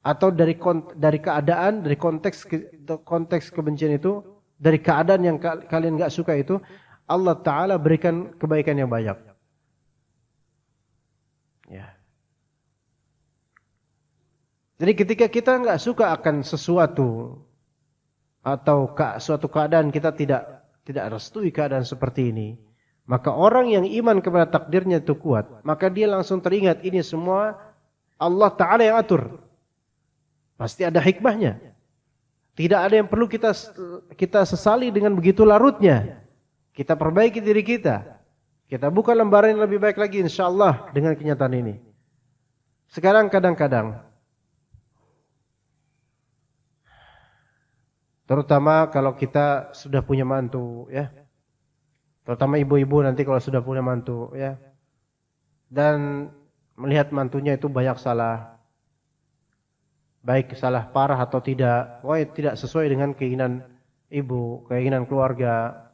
Atau dari keadaan, dari konteks kebencian itu, dari keadaan yang kalian enggak suka itu, Allah taala berikan kebaikan yang banyak. Ya. Jadi ketika kita enggak suka akan sesuatu, atau suatu keadaan kita tidak restui keadaan seperti ini, maka orang yang iman kepada takdirnya itu kuat, maka dia langsung teringat ini semua Allah Ta'ala yang atur. Pasti ada hikmahnya. Tidak ada yang perlu kita sesali dengan begitu larutnya. Kita perbaiki diri kita. Kita buka lembaran yang lebih baik lagi insyaallah dengan kenyataan ini. Sekarang kadang-kadang, terutama kalau kita sudah punya mantu ya, terutama ibu-ibu nanti kalau sudah punya mantu ya, dan melihat mantunya itu banyak salah, baik salah parah atau tidak, tidak sesuai dengan keinginan ibu, keinginan keluarga.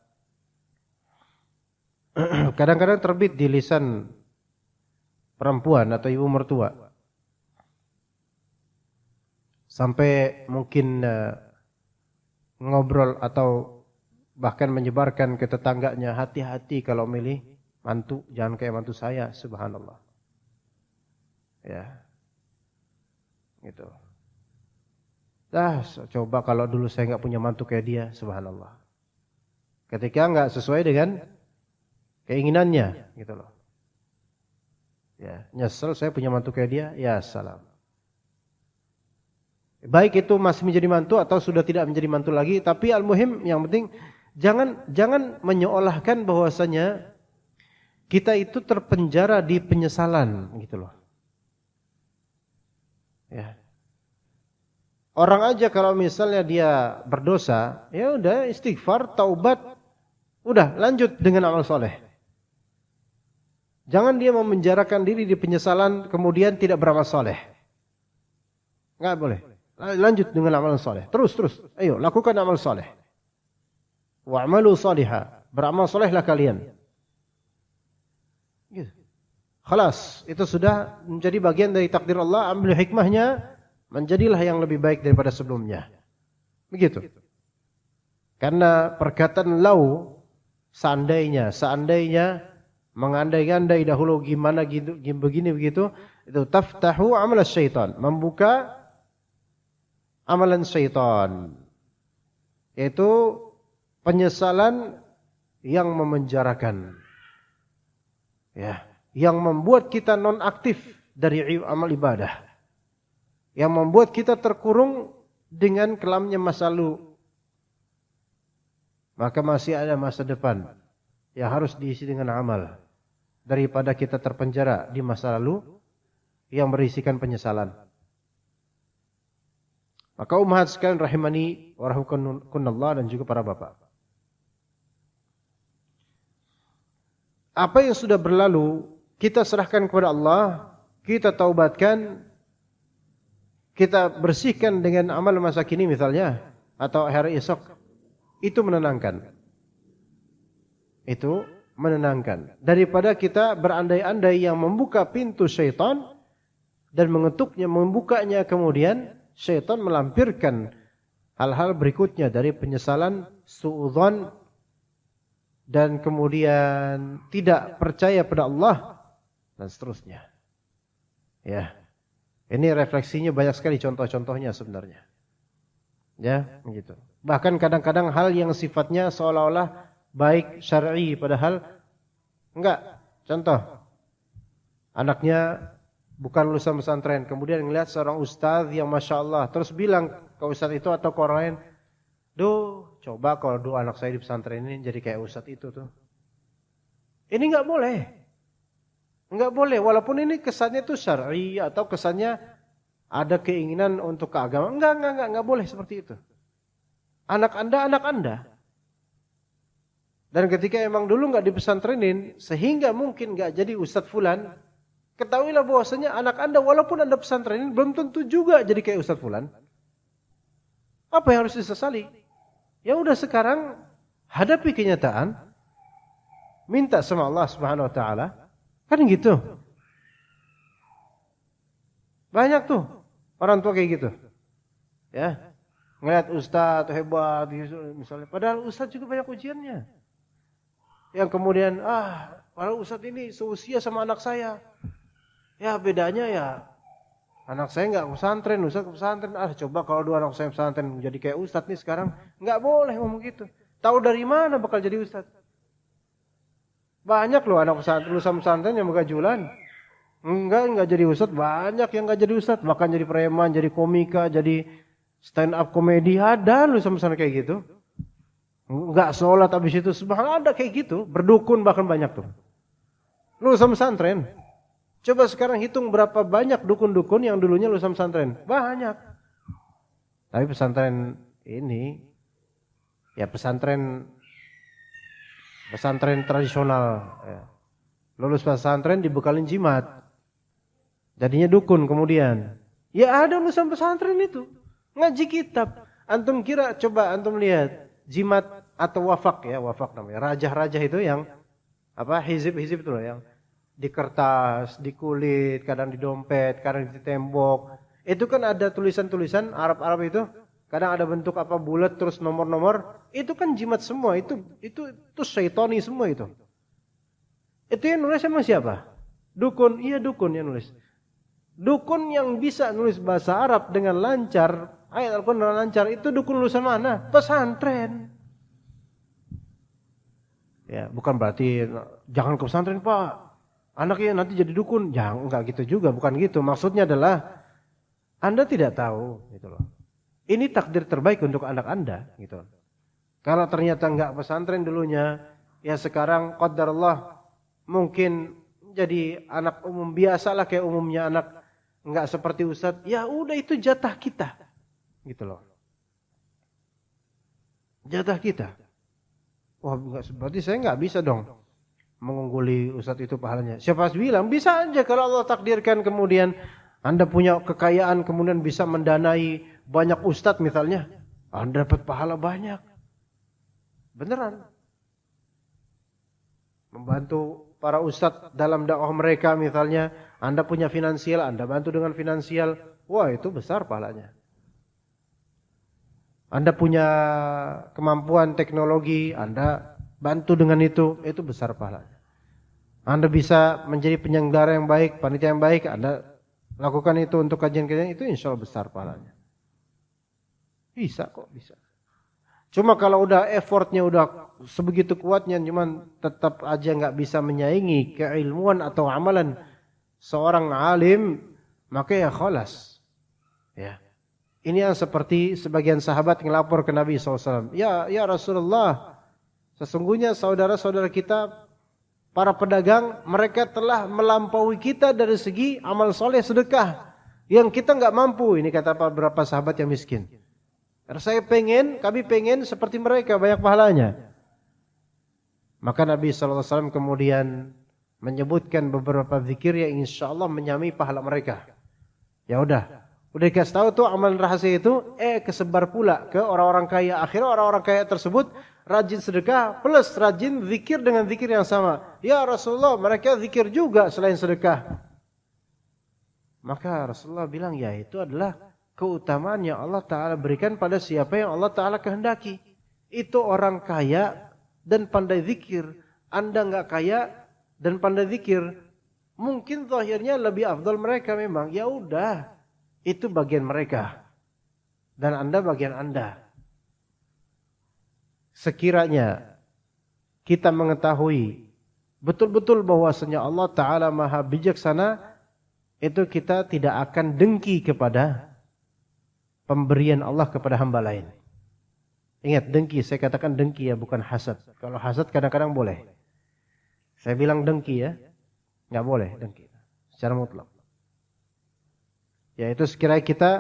Kadang-kadang terbit di lisan perempuan atau ibu mertua, sampai mungkin ngobrol atau bahkan menyebarkan ke tetangganya, hati-hati kalau milih mantu, jangan kayak mantu saya, subhanallah. Ya. Gitu. Coba kalau dulu saya enggak punya mantu kayak dia, subhanallah. Ketika enggak sesuai dengan keinginannya, gitu loh. Ya, nyesel saya punya mantu kayak dia, ya salam. Baik itu masih menjadi mantu atau sudah tidak menjadi mantu lagi, tapi al-muhim yang penting jangan menyeolahkan bahwasanya kita itu terpenjara di penyesalan gitu loh. Ya. Orang aja kalau misalnya dia berdosa, ya udah istighfar, taubat, udah lanjut dengan amal soleh. Jangan dia memenjarakan diri di penyesalan kemudian tidak beramal soleh. Enggak boleh. Lanjut dengan amal soleh. Terus. Ayo, lakukan amal soleh. Wa'malu salihah. Beramal solehlah kalian. Gitu. Khalas. Itu sudah menjadi bagian dari takdir Allah. Ambil hikmahnya. Menjadilah yang lebih baik daripada sebelumnya. Begitu. Karena perkataan lau, seandainya, mengandai-andai dahulu gimana gitu, begini begitu, itu taftahu amal syaitan. Membuka amalan syaitan, yaitu penyesalan yang memenjarakan, ya, yang membuat kita non-aktif dari amal ibadah, yang membuat kita terkurung dengan kelamnya masa lalu. Maka masih ada masa depan yang harus diisi dengan amal, daripada kita terpenjara di masa lalu yang berisikan penyesalan. Maka ummahat sekalian rahimani wa rahimakumullah dan juga para bapak. apa yang sudah berlalu kita serahkan kepada Allah, kita taubatkan, kita bersihkan dengan amal masa kini misalnya, atau hari esok. Itu menenangkan. Itu menenangkan. Daripada kita berandai-andai yang membuka pintu syaitan dan mengetuknya, membukanya, kemudian syaitan melampirkan hal-hal berikutnya dari penyesalan, suudzon, dan kemudian tidak percaya pada Allah dan seterusnya. Ya. Ini refleksinya banyak sekali contoh-contohnya sebenarnya. Ya, begitu. Bahkan kadang-kadang hal yang sifatnya seolah-olah baik syar'i padahal enggak. Contoh, anaknya bukan lulusan pesantren, kemudian ngelihat seorang ustaz yang Masya Allah, terus bilang ke ustaz itu atau ke orang lain, "Duh, coba kalau dulu anak saya di pesantren ini jadi kayak ustaz itu tuh." Ini enggak boleh. Enggak boleh, walaupun ini kesannya itu syar'i atau kesannya ada keinginan untuk keagamaan. Enggak boleh seperti itu. Anak Anda. Dan ketika emang dulu enggak dipesantrenin, sehingga mungkin enggak jadi ustaz fulan, ketahuilah bahwasanya anak Anda walaupun Anda pesantrenin, belum tentu juga jadi kayak ustaz fulan. Apa yang harus disesali? Ya udah sekarang, hadapi kenyataan, minta sama Allah Subhanahu Wa Taala. Kan gitu. Banyak tuh orang tua kayak gitu. Ya. Ngeliat ustaz hebat misalnya. Padahal ustaz juga banyak ujiannya. Yang kemudian, padahal ustaz ini seusia sama anak saya. Ya bedanya ya, anak saya enggak pesantren, ustaz ke pesantren. Coba kalau dua anak saya pesantren jadi kayak ustaz nih sekarang. Enggak boleh ngomong gitu. Tahu dari mana bakal jadi ustaz? Banyak loh anak pesantren, lulusan pesantren yang begajulan. Enggak jadi ustaz, banyak yang enggak jadi ustaz, bahkan jadi preman, jadi komika, jadi stand up komedi, ada lulusan pesantren kayak gitu. Enggak sholat habis itu subhanallah, ada kayak gitu, berdukun bahkan banyak tuh. Lulusan pesantren. Coba sekarang hitung berapa banyak dukun-dukun yang dulunya lulusan pesantren. Banyak. Tapi pesantren ini ya pesantren tradisional ya. Lulus pesantren dibekalin jimat. Jadinya dukun kemudian. Ya ada lulusan pesantren itu. Ngaji kitab. Antum kira, coba antum lihat. Jimat atau wafak ya. Wafak namanya. Rajah-rajah itu yang hizib-hizib itu loh. Yang di kertas, di kulit, kadang di dompet, kadang di tembok. Itu kan ada tulisan-tulisan Arab-Arab itu. Kadang ada bentuk bulat terus nomor-nomor, itu kan jimat semua, itu syaitani semua itu. Itu yang nulis emang siapa? Dukun, iya dukun yang nulis. Dukun yang bisa nulis bahasa Arab dengan lancar, ayat Al-Quran dengan lancar, itu dukun lulusan mana? Pesantren. Ya, bukan berarti jangan ke pesantren Pak, anaknya nanti jadi dukun. Jangan, enggak gitu juga, bukan gitu. Maksudnya adalah Anda tidak tahu, gitu loh. Ini takdir terbaik untuk anak Anda, gitu. Kalau ternyata enggak pesantren dulunya, ya sekarang qadarullah mungkin jadi anak umum biasalah kayak umumnya anak enggak seperti ustaz. Ya udah itu jatah kita. Gitu loh. Jatah kita. Wah, berarti saya enggak bisa dong mengungguli ustaz itu pahalanya. Siapa bilang bisa aja kalau Allah takdirkan kemudian Anda punya kekayaan kemudian bisa mendanai banyak ustadz misalnya, Anda dapat pahala banyak. Beneran. Membantu para ustadz dalam dakwah mereka misalnya, Anda punya finansial, Anda bantu dengan finansial. Wah, itu besar pahalanya. Anda punya kemampuan teknologi, Anda bantu dengan itu besar pahalanya. Anda bisa menjadi penyelenggara yang baik, panitia yang baik, Anda lakukan itu untuk kajian-kajian, itu insya Allah besar pahalanya. Bisa kok, bisa. Cuma kalau udah effortnya udah sebegitu kuatnya, cuman tetap aja nggak bisa menyaingi keilmuan atau amalan seorang alim, maka ya khalas. Ya. Ini yang seperti sebagian sahabat yang lapor ke Nabi SAW. Ya Rasulullah, sesungguhnya saudara-saudara kita, para pedagang, mereka telah melampaui kita dari segi amal soleh sedekah. Yang kita nggak mampu, ini kata beberapa sahabat yang miskin. Kami pengen seperti mereka banyak pahalanya. Maka Nabi SAW kemudian menyebutkan beberapa zikir yang insya Allah menyamai pahala mereka. Ya udah dikasih tahu tuh amalan rahasia itu, kesebar pula ke orang-orang kaya. Akhirnya orang-orang kaya tersebut rajin sedekah plus rajin zikir dengan zikir yang sama. Ya Rasulullah, mereka zikir juga selain sedekah. Maka Rasulullah bilang, ya itu adalah keutamaan yang Allah Ta'ala berikan pada siapa yang Allah Ta'ala kehendaki. Itu orang kaya dan pandai zikir. Anda enggak kaya dan pandai zikir, mungkin zahirnya lebih afdal mereka memang. Ya udah, itu bagian mereka. Dan Anda bagian Anda. Sekiranya kita mengetahui betul-betul bahwasanya Allah Ta'ala Maha Bijaksana, itu kita tidak akan dengki kepada pemberian Allah kepada hamba lain. Ingat, dengki, saya katakan dengki ya, bukan hasad. Kalau hasad kadang-kadang boleh. Saya bilang dengki ya, nggak boleh dengki secara mutlak. Yaitu sekiranya kita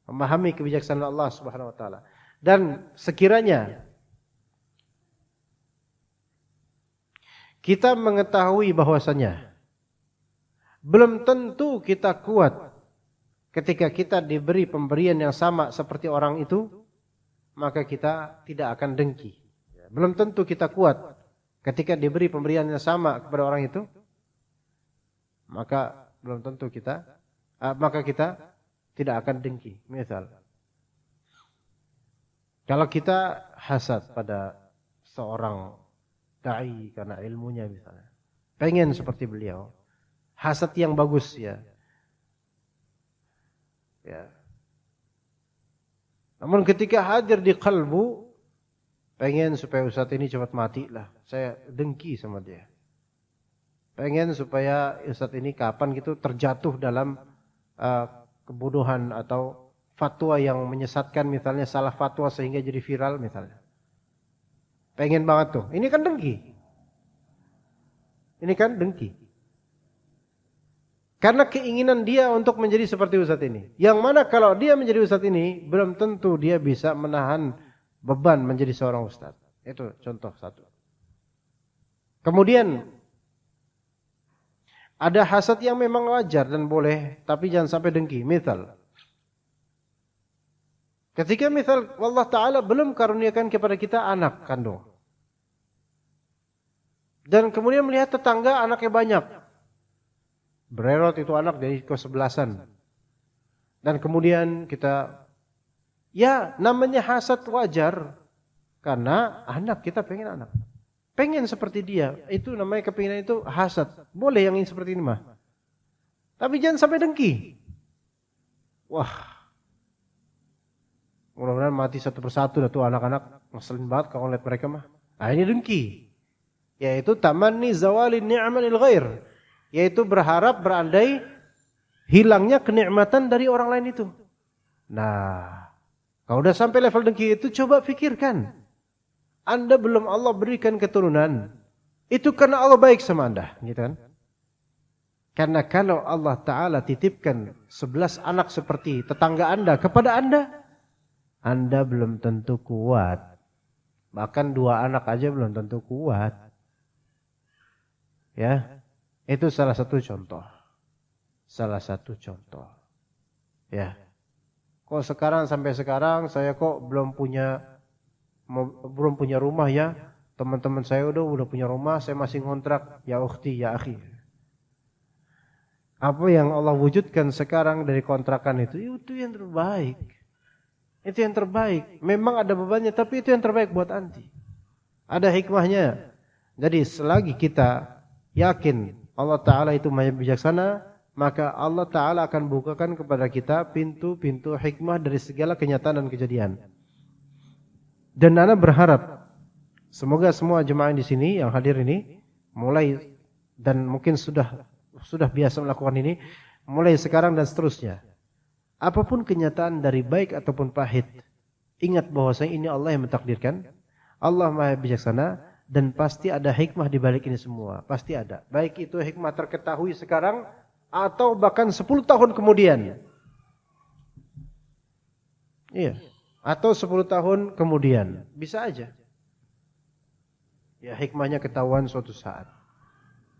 memahami kebijaksanaan Allah Subhanahu Wa Taala, dan sekiranya kita mengetahui bahwasanya belum tentu kita kuat ketika kita diberi pemberian yang sama seperti orang itu, maka kita tidak akan dengki. Belum tentu kita kuat ketika diberi pemberian yang sama kepada orang itu, maka belum tentu kita tidak akan dengki. Misal, kalau kita hasad pada seorang dai karena ilmunya misalnya, pengen seperti beliau, hasad yang bagus ya. Namun ketika hadir di kalbu, pengen supaya ustadz ini cepat mati lah, saya dengki sama dia. Pengen supaya ustadz ini kapan gitu terjatuh dalam kebodohan atau fatwa yang menyesatkan, misalnya salah fatwa sehingga jadi viral misalnya. Pengen banget tuh. Ini kan dengki. Karena keinginan dia untuk menjadi seperti ustadz ini. Yang mana kalau dia menjadi ustadz ini, belum tentu dia bisa menahan beban menjadi seorang ustadz. Itu contoh satu. Kemudian ada hasad yang memang wajar dan boleh, tapi jangan sampai dengki. Misal, ketika Allah Ta'ala belum karuniakan kepada kita anak kandung, dan kemudian melihat tetangga anaknya banyak, bererot itu anak dari ke-11an, dan kemudian kita, ya namanya hasad wajar, karena anak kita pengen anak. Pengen seperti dia, itu namanya kepinginan, itu hasad. Boleh yang ingin seperti ini mah. Tapi jangan sampai dengki. Wah, mudah-mudahan mati satu persatu dah tuh anak-anak, ngeselin banget kalau lihat mereka mah. Nah ini dengki. Yaitu tamanni zawalin ni'manil ghair. Yaitu berharap, berandai hilangnya kenikmatan dari orang lain itu. Nah, kalau udah sampai level dengki itu, coba pikirkan. Anda belum Allah berikan keturunan, itu karena Allah baik sama Anda, gitu kan? Karena kalau Allah Ta'ala titipkan 11 anak seperti tetangga Anda kepada Anda belum tentu kuat. Bahkan 2 anak aja belum tentu kuat. Ya, itu salah satu contoh. Ya, kok sampai sekarang saya kok belum punya rumah ya. Teman-teman saya udah punya rumah, saya masih ngontrak. Ya ukhti, ya akhi. Apa yang Allah wujudkan sekarang dari kontrakan itu yang terbaik. Itu yang terbaik. Memang ada bebannya, tapi itu yang terbaik buat anti. Ada hikmahnya. Jadi selagi kita yakin Allah Ta'ala itu Maha Bijaksana, maka Allah Ta'ala akan bukakan kepada kita pintu-pintu hikmah dari segala kenyataan dan kejadian. Dan ana berharap semoga semua jemaah di sini yang hadir ini mulai, dan mungkin sudah biasa melakukan ini, mulai sekarang dan seterusnya. Apapun kenyataan dari baik ataupun pahit, ingat bahwasanya ini Allah yang mentakdirkan. Allah Maha Bijaksana, dan pasti ada hikmah di balik ini semua. Pasti ada. Baik itu hikmah terketahui sekarang atau bahkan 10 tahun kemudian. Iya. Atau 10 tahun kemudian. Bisa aja. Ya, hikmahnya ketahuan suatu saat.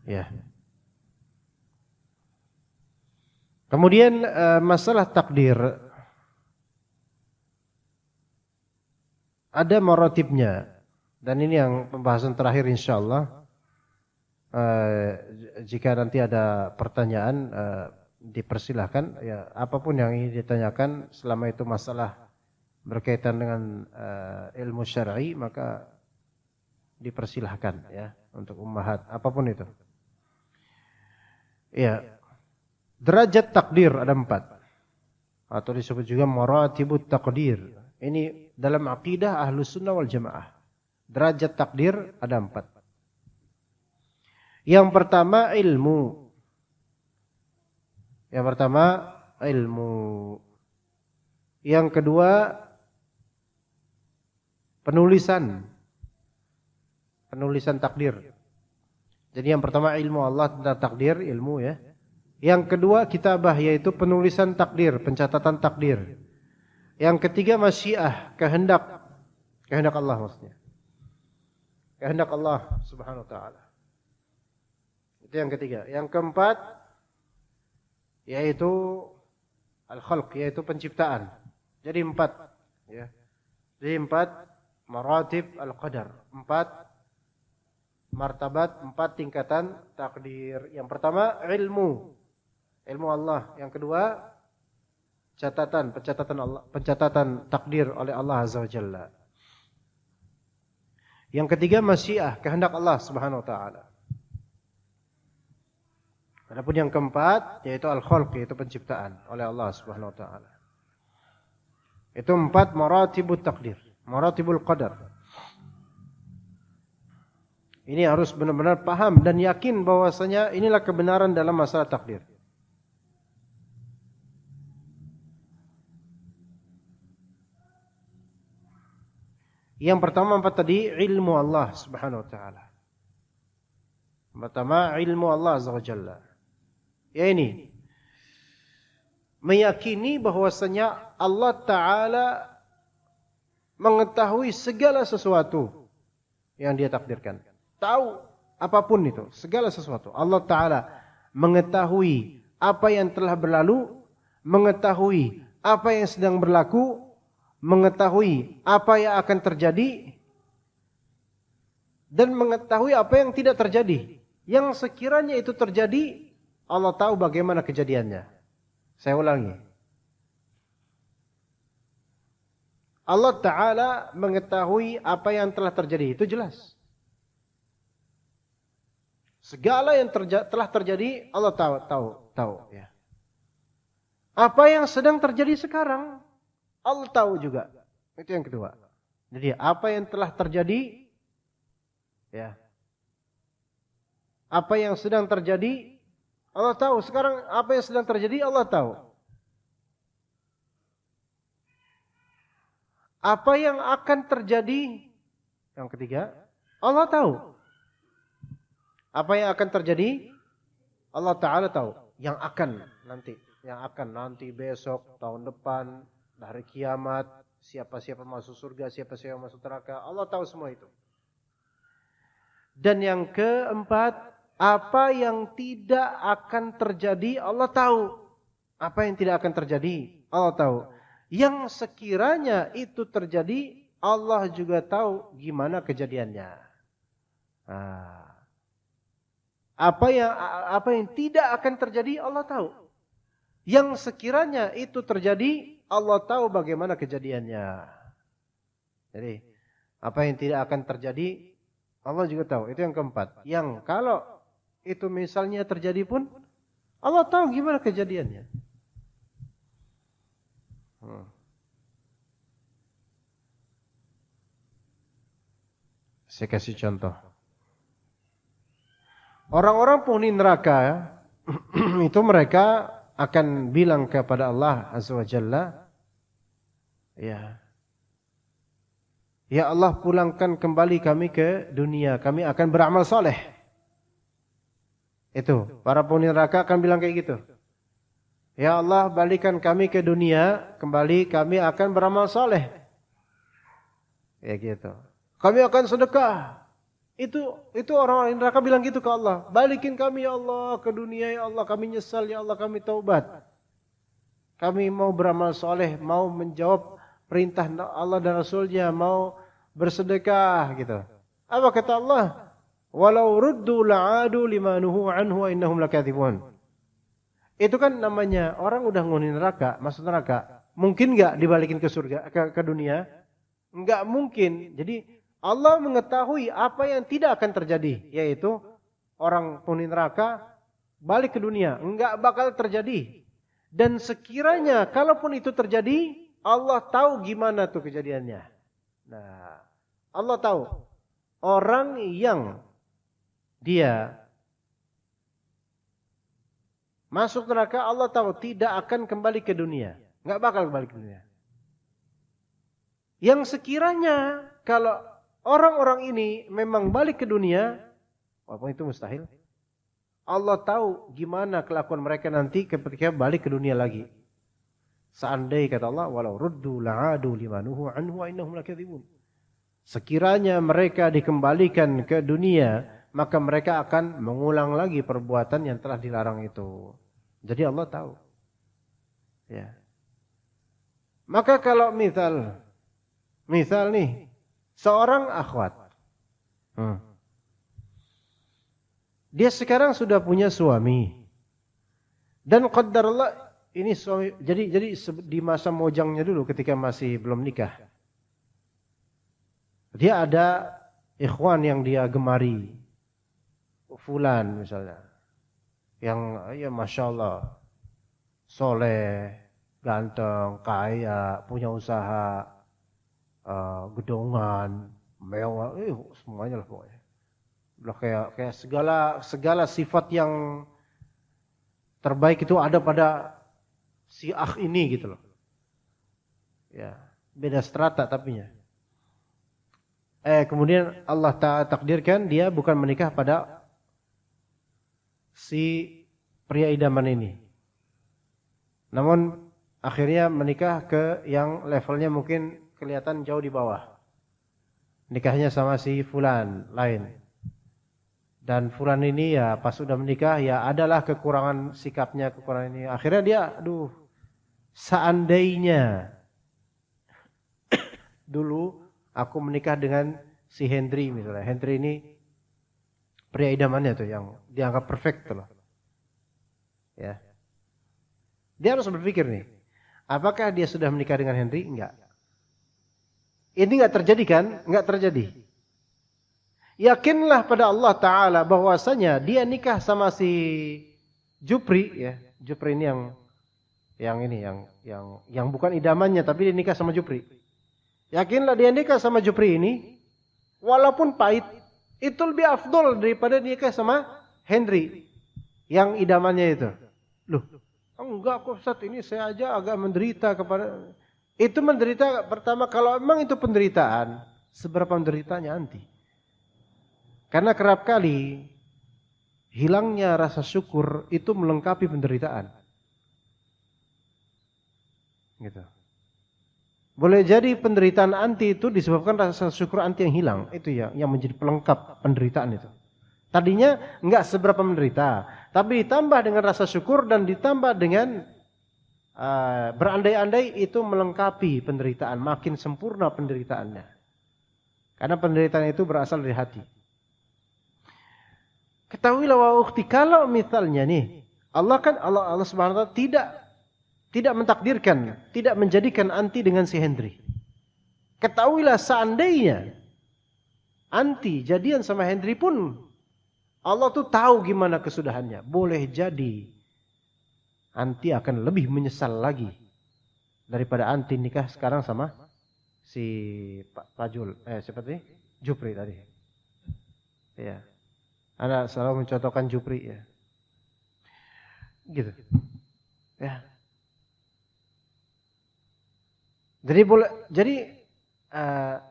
Ya. Kemudian masalah takdir ada maratibnya, dan ini yang pembahasan terakhir insyaallah. Jika nanti ada pertanyaan dipersilahkan, ya apapun yang ingin ditanyakan selama itu masalah berkaitan dengan ilmu syar'i maka dipersilahkan ya untuk ummahat apapun itu. Ya, derajat takdir ada 4 atau disebut juga maratibut takdir. Ini dalam akidah Ahlus Sunnah wal Jamaah. Derajat takdir ada 4. Yang pertama ilmu. Yang pertama ilmu. Yang kedua penulisan takdir. Jadi yang pertama ilmu Allah tentang takdir, ilmu ya. Yang kedua kitabah, yaitu penulisan takdir, pencatatan takdir. Yang ketiga masyiah, kehendak Allah maksudnya. Kehendak Allah Subhanahu wa taala. Itu yang ketiga. Yang keempat yaitu al-khalq, yaitu penciptaan. Jadi 4 ya. Jadi 4 maratib al-qadar, 4 martabat, 4 tingkatan takdir. Yang pertama ilmu Allah. Yang kedua pencatatan takdir oleh Allah Azza wa Jalla. Yang ketiga masyiah, kehendak Allah Subhanahu wa taala. Adapun yang keempat yaitu al-khalq, yaitu penciptaan oleh Allah Subhanahu wa taala. Itu 4 maratibut takdir, maratibul qadar. Ini harus benar-benar paham dan yakin bahwasanya inilah kebenaran dalam masalah takdir. Yang pertama 4 tadi ilmu Allah Subhanahu wa taala. Pertama ilmu Allah Azza wa Jalla. Ya ini meyakini bahwasanya Allah taala mengetahui segala sesuatu yang Dia takdirkan. Tahu apapun itu, segala sesuatu. Allah taala mengetahui apa yang telah berlalu, mengetahui apa yang sedang berlaku, mengetahui apa yang akan terjadi, dan mengetahui apa yang tidak terjadi. Yang sekiranya itu terjadi, Allah tahu bagaimana kejadiannya. Saya ulangi. Allah Ta'ala mengetahui apa yang telah terjadi. Itu jelas. Segala yang telah terjadi, Allah tahu. Ya. Apa yang sedang terjadi sekarang, Allah tahu juga. Itu yang kedua. Jadi apa yang telah terjadi, ya. Apa yang sedang terjadi, Allah tahu. Sekarang apa yang sedang terjadi, Allah tahu. Apa yang akan terjadi, yang ketiga, Allah tahu. Apa yang akan terjadi, Allah Ta'ala tahu. Yang akan nanti besok, tahun depan, hari kiamat, siapa-siapa masuk surga, siapa-siapa masuk neraka, Allah tahu semua itu. Dan yang keempat, apa yang tidak akan terjadi, Allah tahu. Apa yang tidak akan terjadi, Allah tahu. Yang sekiranya itu terjadi, Allah juga tahu gimana kejadiannya. Apa yang tidak akan terjadi, Allah tahu. Yang sekiranya itu terjadi, Allah tahu bagaimana kejadiannya. Jadi, apa yang tidak akan terjadi, Allah juga tahu. Itu yang keempat. Yang kalau itu misalnya terjadi pun, Allah tahu gimana kejadiannya. Saya kasih contoh. Orang-orang penghuni neraka itu mereka akan bilang kepada Allah Azza wa Jalla, ya Allah, pulangkan kembali kami ke dunia, kami akan beramal soleh. Itu para penghuni neraka akan bilang kayak gitu. Ya Allah, balikan kami ke dunia, kembali kami akan beramal soleh. Ya gitu. Kami akan sedekah. Itu orang-orang neraka bilang gitu ke Allah. Balikin kami ya Allah ke dunia ya Allah. Kami nyesal ya Allah, kami taubat. Kami mau beramal soleh, mau menjawab perintah Allah dan Rasulnya, mau bersedekah gitu. Apa kata Allah? Walau ruddu la'adu lima nuhu anhu wa innahum lakathibun. Itu kan namanya orang udah nguni neraka, masuk neraka. Mungkin enggak dibalikin ke surga, ke dunia? Enggak mungkin. Jadi Allah mengetahui apa yang tidak akan terjadi, yaitu orang penghuni neraka balik ke dunia, enggak bakal terjadi. Dan sekiranya kalaupun itu terjadi, Allah tahu gimana tuh kejadiannya. Nah, Allah tahu orang yang dia masuk neraka, Allah tahu tidak akan kembali ke dunia, enggak bakal kembali ke dunia. Yang sekiranya kalau orang-orang ini memang balik ke dunia, walaupun itu mustahil, Allah tahu gimana kelakuan mereka nanti ketika balik ke dunia lagi. Seandainya kata Allah, walau ruddu la'adu limanuhu anhu wa innahum lakadzibun. Sekiranya mereka dikembalikan ke dunia, maka mereka akan mengulang lagi perbuatan yang telah dilarang itu. Jadi Allah tahu. Ya. Maka kalau misal nih, seorang akhwat. Dia sekarang sudah punya suami. Dan qadarullah ini suami, jadi di masa mojangnya dulu ketika masih belum nikah. Dia ada ikhwan yang dia gemari. Fulan misalnya. Yang ya Masya Allah. Soleh, ganteng, kaya, punya usaha, gedongan, mewah, semuanya lah pokoknya. Udah kayak segala sifat yang terbaik itu ada pada si akh ini gitu loh. Ya, beda strata tapinya. Kemudian Allah Ta'ala takdirkan dia bukan menikah pada si pria idaman ini. Namun akhirnya menikah ke yang levelnya mungkin kelihatan jauh di bawah. Nikahnya sama si fulan lain. Dan fulan ini ya pas sudah menikah ya adalah kekurangan sikapnya, kekurangan ini. Akhirnya dia seandainya dulu aku menikah dengan si Hendri misalnya. Hendri ini pria idamannya tuh yang dianggap perfect tuh loh. Ya. Dia harus berpikir nih, apakah dia sudah menikah dengan Hendri? Enggak. Ini enggak terjadi kan? Enggak terjadi. Yakinlah pada Allah Ta'ala bahwasanya dia nikah sama si Jupri ya. Jupri ini yang bukan idamannya tapi dia nikah sama Jupri. Yakinlah dia nikah sama Jupri ini walaupun pahit itu lebih afdol daripada nikah sama Hendri yang idamannya itu. Loh, enggak kok Ustaz, ini saya aja agak menderita kepada itu menderita pertama kalau memang itu penderitaan, seberapa menderitanya nanti. Karena kerap kali hilangnya rasa syukur itu melengkapi penderitaan. Gitu. Boleh jadi penderitaan anti itu disebabkan rasa syukur anti yang hilang. Itu ya yang menjadi pelengkap penderitaan itu. Tadinya enggak seberapa menderita, tapi ditambah dengan rasa syukur dan ditambah dengan berandai-andai itu melengkapi penderitaan, makin sempurna penderitaannya. Karena penderitaan itu berasal dari hati. Ketahuilah wa ukhti, kalau misalnya nih Allah Subhanahu wa taala tidak mentakdirkan, tidak menjadikan anti dengan si Hendri. Ketahuilah seandainya anti jadian sama Hendri pun Allah tuh tahu gimana kesudahannya. Boleh jadi anti akan lebih menyesal lagi daripada anti nikah sekarang sama si Pak Pajul, seperti Jupri tadi. Ya. Anda selalu mencontohkan Jupri ya. Gitu. Ya. Jadi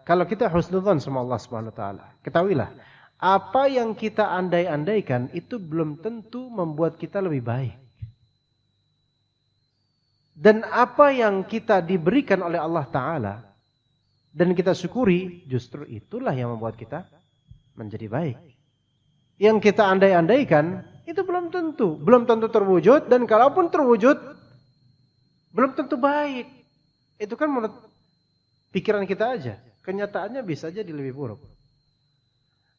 kalau kita husnudzon sama Allah Subhanahu wa taala, ketahuilah apa yang kita andai-andaikan itu belum tentu membuat kita lebih baik. Dan apa yang kita diberikan oleh Allah Ta'ala dan kita syukuri, justru itulah yang membuat kita menjadi baik. Yang kita andai-andaikan itu belum tentu terwujud, dan kalaupun terwujud belum tentu baik. Itu kan menurut pikiran kita aja. Kenyataannya bisa jadi lebih buruk.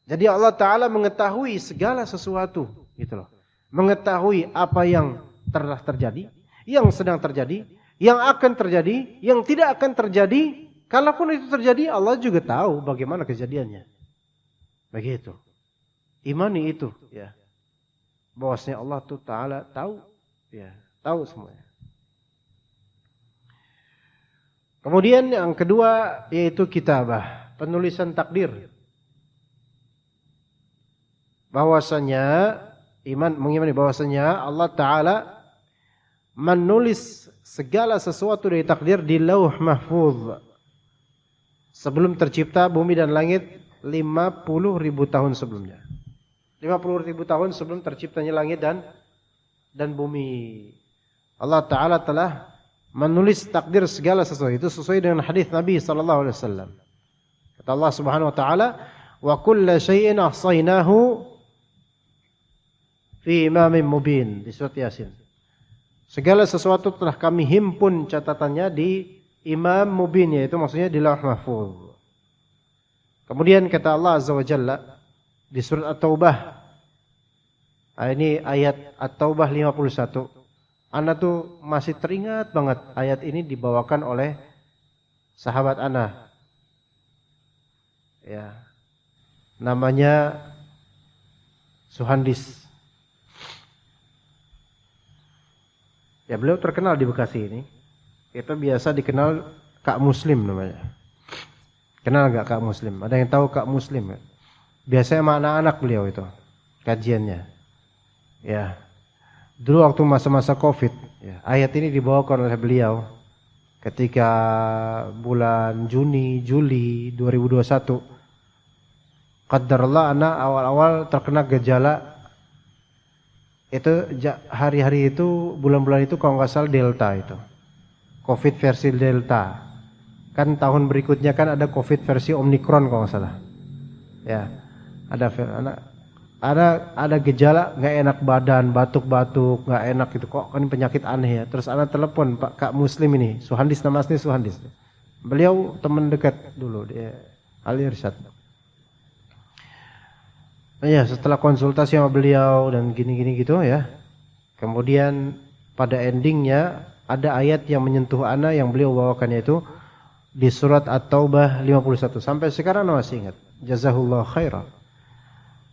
Jadi Allah Ta'ala mengetahui segala sesuatu, gitu loh. Mengetahui apa yang telah terjadi, yang sedang terjadi, yang akan terjadi, yang tidak akan terjadi. Kalaupun itu terjadi, Allah juga tahu bagaimana kejadiannya. Begitu. Imani itu, ya. Bahwasanya Allah Ta'ala tahu, ya, tahu semuanya. Kemudian yang kedua yaitu kitabah, penulisan takdir. Bahwasanya iman mengimani bahwasanya Allah Ta'ala menulis segala sesuatu dari takdir di Lauh Mahfuz sebelum tercipta bumi dan langit 50.000 tahun sebelumnya. 50.000 tahun sebelum terciptanya langit dan bumi. Allah Ta'ala telah menulis takdir segala sesuatu. Itu sesuai dengan hadis Nabi SAW. Kata Allah Subhanahu Wa Ta'ala, wa kulla syai'in ahsaynahu fi imamin mubin, di surat Yasin. Segala sesuatu telah kami himpun catatannya di imam mubin, yaitu maksudnya di Lauh Mahfuz. Kemudian kata Allah Azza wa Jalla di surat At-Taubah, ini ayat At-Taubah 51. Ana tuh masih teringat banget ayat ini dibawakan oleh sahabat Ana. Ya. Namanya Suhandis. Ya, beliau terkenal di Bekasi ini. Itu biasa dikenal Kak Muslim namanya. Kenal enggak Kak Muslim? Ada yang tahu Kak Muslim enggak? Biasanya sama anak-anak beliau itu kajiannya. Ya. Dulu waktu masa-masa Covid, ya, ayat ini dibawakan oleh beliau ketika bulan Juni, Juli 2021. Qadarullah anak awal-awal terkena gejala. Itu hari-hari itu, bulan-bulan itu kalau nggak salah Delta itu. Covid versi Delta. Kan tahun berikutnya kan ada Covid versi Omicron kalau nggak salah. Ya, ada gejala nggak enak badan, batuk-batuk, nggak enak gitu. Kok kan penyakit aneh ya. Terus anak telepon Pak Kak Muslim ini, Suhandis, nama asli Suhandis. Beliau teman dekat dulu, dia Al Irsyad. Ya, setelah konsultasi sama beliau dan gini-gini gitu ya. Kemudian pada endingnya ada ayat yang menyentuh ana yang beliau bawakan, yaitu di surat At-Taubah 51. Sampai sekarang masih ingat. Jazahullah khairah.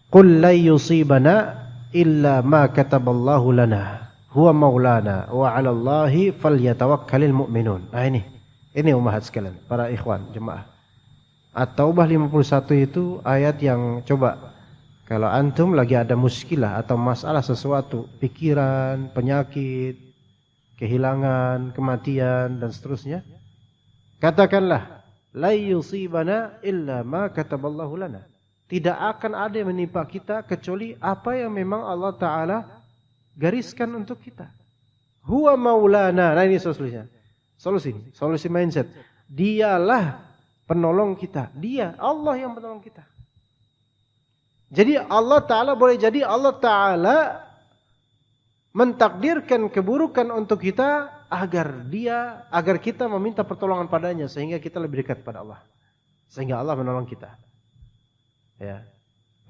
Qul la yusibana illa ma kataballahu lana huwa maulana wa 'alallahi falyatawakkalul mu'minun. Nah ini umahat sekalian, para ikhwan jemaah. At-Taubah 51 itu ayat yang coba kalau antum lagi ada muskilah atau masalah sesuatu, pikiran, penyakit, kehilangan, kematian dan seterusnya, katakanlah la yusibana illa ma kataballahu lana. Tidak akan ada yang menimpa kita kecuali apa yang memang Allah Ta'ala gariskan untuk kita. Huwa maulana. Nah ini solusinya. Solusi mindset. Dialah penolong kita. Dia, Allah yang penolong kita. Jadi Allah Ta'ala boleh jadi Allah Ta'ala mentakdirkan keburukan untuk kita agar kita meminta pertolongan padanya sehingga kita lebih dekat pada Allah. Sehingga Allah menolong kita. Ya.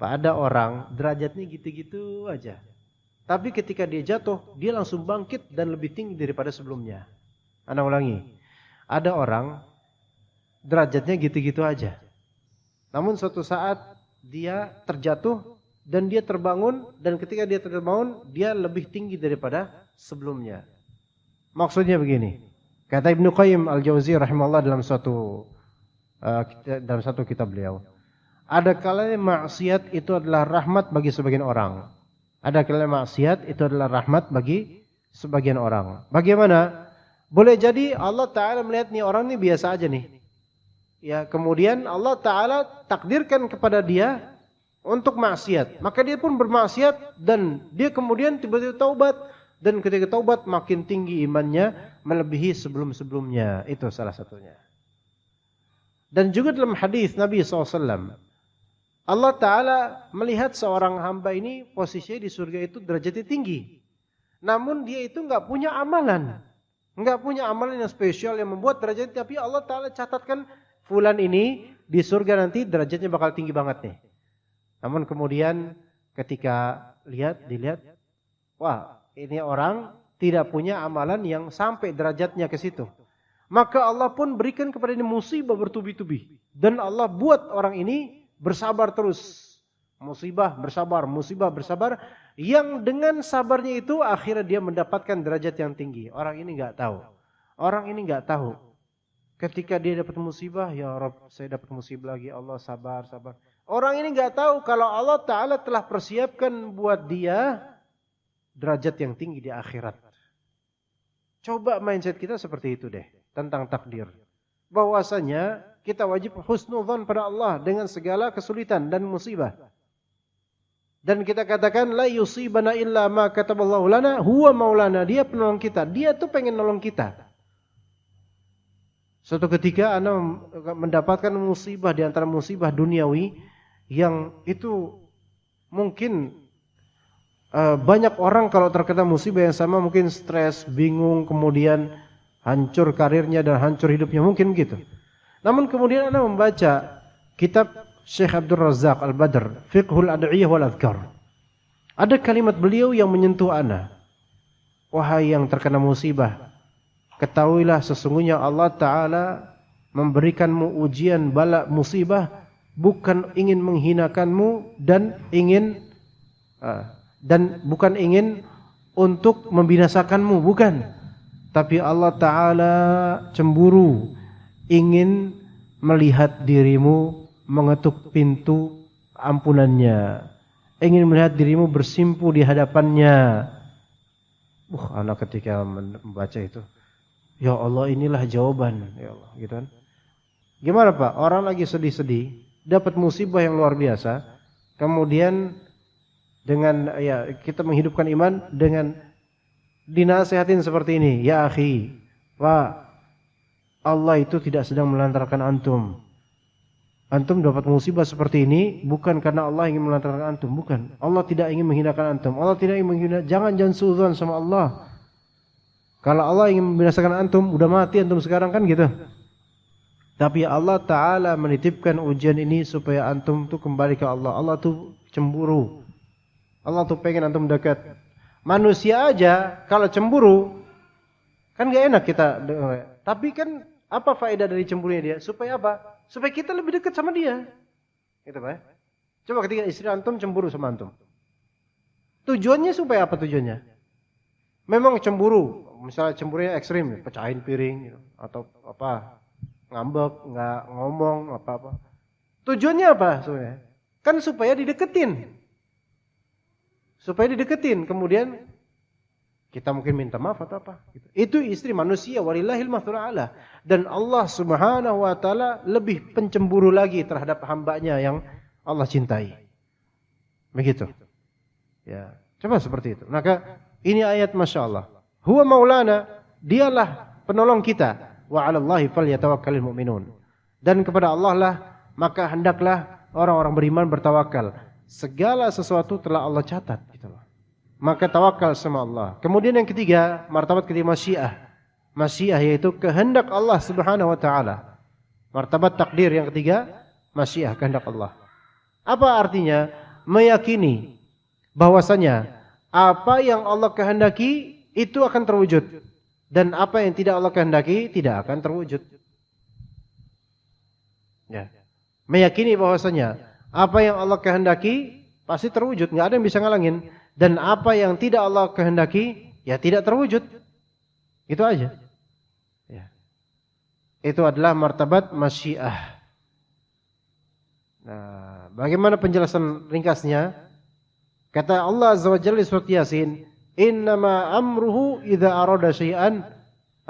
Ada orang derajatnya gitu-gitu aja. Tapi ketika dia jatuh, dia langsung bangkit dan lebih tinggi daripada sebelumnya. Ana ulangi. Ada orang derajatnya gitu-gitu aja. Namun suatu saat dia terjatuh dan dia terbangun, dan ketika dia terbangun dia lebih tinggi daripada sebelumnya. Maksudnya begini. Kata Ibnu Qayyim Al-Jauziyah rahimahullah dalam satu kitab beliau. Ada kalanya maksiat itu adalah rahmat bagi sebagian orang. Ada kalanya maksiat itu adalah rahmat bagi sebagian orang. Bagaimana? Boleh jadi Allah Ta'ala melihat nih orang ini biasa aja nih. Ya, kemudian Allah Ta'ala takdirkan kepada dia untuk maksiat. Maka dia pun bermaksiat dan dia kemudian tiba-tiba taubat. Dan ketika taubat makin tinggi imannya melebihi sebelum-sebelumnya. Itu salah satunya. Dan juga dalam hadis Nabi SAW. Allah Ta'ala melihat seorang hamba ini posisinya di surga itu derajatnya tinggi. Namun dia itu nggak punya amalan. Nggak punya amalan yang spesial yang membuat derajatnya. Tapi Allah Ta'ala catatkan fulan ini di surga nanti derajatnya bakal tinggi banget nih. Namun kemudian ketika dilihat, wah ini orang tidak punya amalan yang sampai derajatnya ke situ. Maka Allah pun berikan kepada ini musibah bertubi-tubi. Dan Allah buat orang ini bersabar terus. Musibah bersabar. Yang dengan sabarnya itu akhirnya dia mendapatkan derajat yang tinggi. Orang ini nggak tahu. Ketika dia dapat musibah, ya Rabb, saya dapat musibah lagi. Allah sabar. Orang ini nggak tahu kalau Allah Ta'ala telah persiapkan buat dia derajat yang tinggi di akhirat. Coba mindset kita seperti itu deh tentang takdir. Bahwasanya kita wajib husnudzon pada Allah dengan segala kesulitan dan musibah. Dan kita katakan la yusibana illa ma kataballahu lana huwa maulana. Dia penolong kita. Dia tuh pengen nolong kita. Suatu ketika Anda mendapatkan musibah di antara musibah duniawi yang itu mungkin banyak orang kalau terkena musibah yang sama mungkin stres, bingung, kemudian hancur karirnya dan hancur hidupnya, mungkin begitu. Namun kemudian Anda membaca kitab Syekh Abdul Razak Al-Badr, Fiqhul Ad'iyah wal Adhkar. Ada kalimat beliau yang menyentuh Anda. Wahai yang terkena musibah, ketahuilah sesungguhnya Allah Ta'ala memberikanmu ujian bala musibah bukan ingin menghinakanmu dan bukan ingin untuk membinasakanmu, bukan. Tapi Allah Ta'ala cemburu, ingin melihat dirimu mengetuk pintu ampunannya, ingin melihat dirimu bersimpu di hadapannya. Anak ketika membaca itu, ya Allah, inilah jawaban, ya Allah, gitu kan. Gimana Pak? Orang lagi sedih-sedih, dapat musibah yang luar biasa, kemudian dengan kita menghidupkan iman dengan dinasehatin seperti ini, ya akhi, Pak, Allah itu tidak sedang melantarkan antum. Antum dapat musibah seperti ini bukan karena Allah ingin melantarkan antum, bukan. Allah tidak ingin menghinakan antum. Allah tidak ingin menghina. Jangan suudzon sama Allah. Kalau Allah ingin membinasakan antum, udah mati antum sekarang kan gitu. Tapi Allah Ta'ala menitipkan ujian ini supaya antum tuh kembali ke Allah. Allah tuh cemburu. Allah tuh pengen antum dekat. Manusia aja kalau cemburu kan gak enak kita. Tapi kan apa faedah dari cemburunya dia? Supaya apa? Supaya kita lebih dekat sama dia. Gitu Pak. Coba ketika istri antum cemburu sama antum. Tujuannya supaya apa tujuannya? Memang cemburu, misalnya cemburunya ekstrim, pecahin piring gitu, atau apa, ngambek, nggak ngomong, apa-apa. Tujuannya apa sebenarnya? Kan supaya dideketin. Supaya dideketin, kemudian kita mungkin minta maaf atau apa. Itu istri manusia, walillahil mathalul a'la. Dan Allah Subhanahu wa taala lebih pencemburu lagi terhadap hambanya yang Allah cintai. Begitu. Ya, coba seperti itu. Maka ini ayat Masya Allah. Huwa maulana, dialah penolong kita. Wa 'alallahi falyatawakkalul mu'minun. Dan kepada Allah lah maka hendaklah orang-orang beriman bertawakal. Segala sesuatu telah Allah catat, gitu loh. Maka tawakal sama Allah. Kemudian yang ketiga, martabat ketiga masyiah. Masyiah yaitu kehendak Allah Subhanahu wa taala. Martabat takdir yang ketiga, masyiah, kehendak Allah. Apa artinya? Meyakini bahwasanya apa yang Allah kehendaki itu akan terwujud dan apa yang tidak Allah kehendaki tidak akan terwujud. Ya. Meyakini bahwasanya apa yang Allah kehendaki pasti terwujud, enggak ada yang bisa ngalangin. Dan apa yang tidak Allah kehendaki, ya tidak terwujud. Itu aja. Ya. Itu adalah martabat masyiah. Nah, bagaimana penjelasan ringkasnya? Kata Allah Azza wa Jalla di surat Yasin, "Innama amruhu idza arada syai'an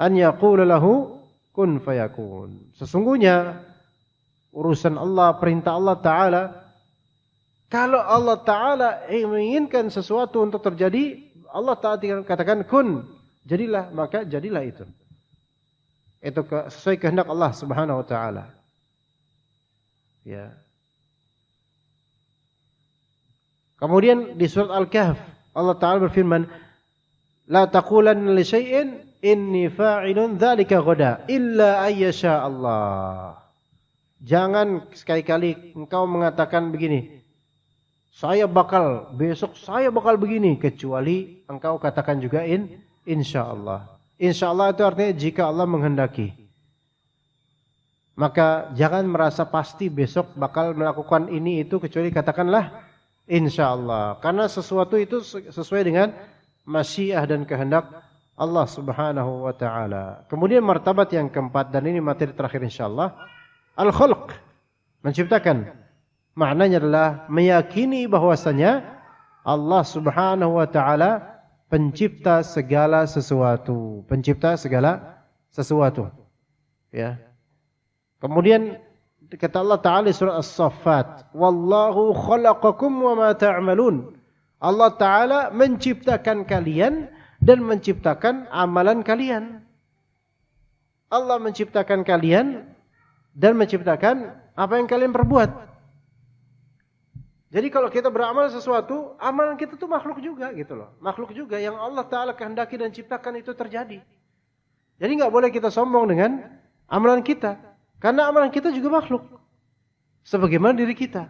an yaqula lahu kun fayakun." Sesungguhnya urusan Allah, perintah Allah Ta'ala, kalau Allah Ta'ala menginginkan sesuatu untuk terjadi, Allah Ta'ala katakan kun, jadilah, maka jadilah itu. Itu sesuai kehendak Allah Subhanahu wa Ta'ala. Ya. Kemudian di surat Al-Kahf Allah Ta'ala berfirman, la taqulanna li syai'in inni fa'ilun dzalika ghadan illa ayyasha Allah. Jangan sekali-kali engkau mengatakan begini, besok saya bakal begini, kecuali engkau katakan juga insyaallah. Insyaallah itu artinya jika Allah menghendaki. Maka jangan merasa pasti besok bakal melakukan ini itu, kecuali katakanlah insyaallah. Karena sesuatu itu sesuai dengan masyiah dan kehendak Allah Subhanahu wa taala. Kemudian martabat yang keempat, dan ini materi terakhir insyaallah, al-khalq, menciptakan. Maknanya adalah meyakini bahwasanya Allah Subhanahu wa taala pencipta segala sesuatu, ya. Kemudian kata Allah Ta'ala surah As-Saffat, wallahu khalaqakum wa ma ta'malun. Allah Ta'ala menciptakan kalian dan menciptakan amalan kalian. Allah menciptakan kalian dan menciptakan apa yang kalian perbuat. Jadi kalau kita beramal sesuatu, amalan kita tuh makhluk juga gitu loh. Makhluk juga yang Allah Ta'ala kehendaki dan ciptakan itu terjadi. Jadi nggak boleh kita sombong dengan amalan kita. Karena amalan kita juga makhluk. Sebagaimana diri kita.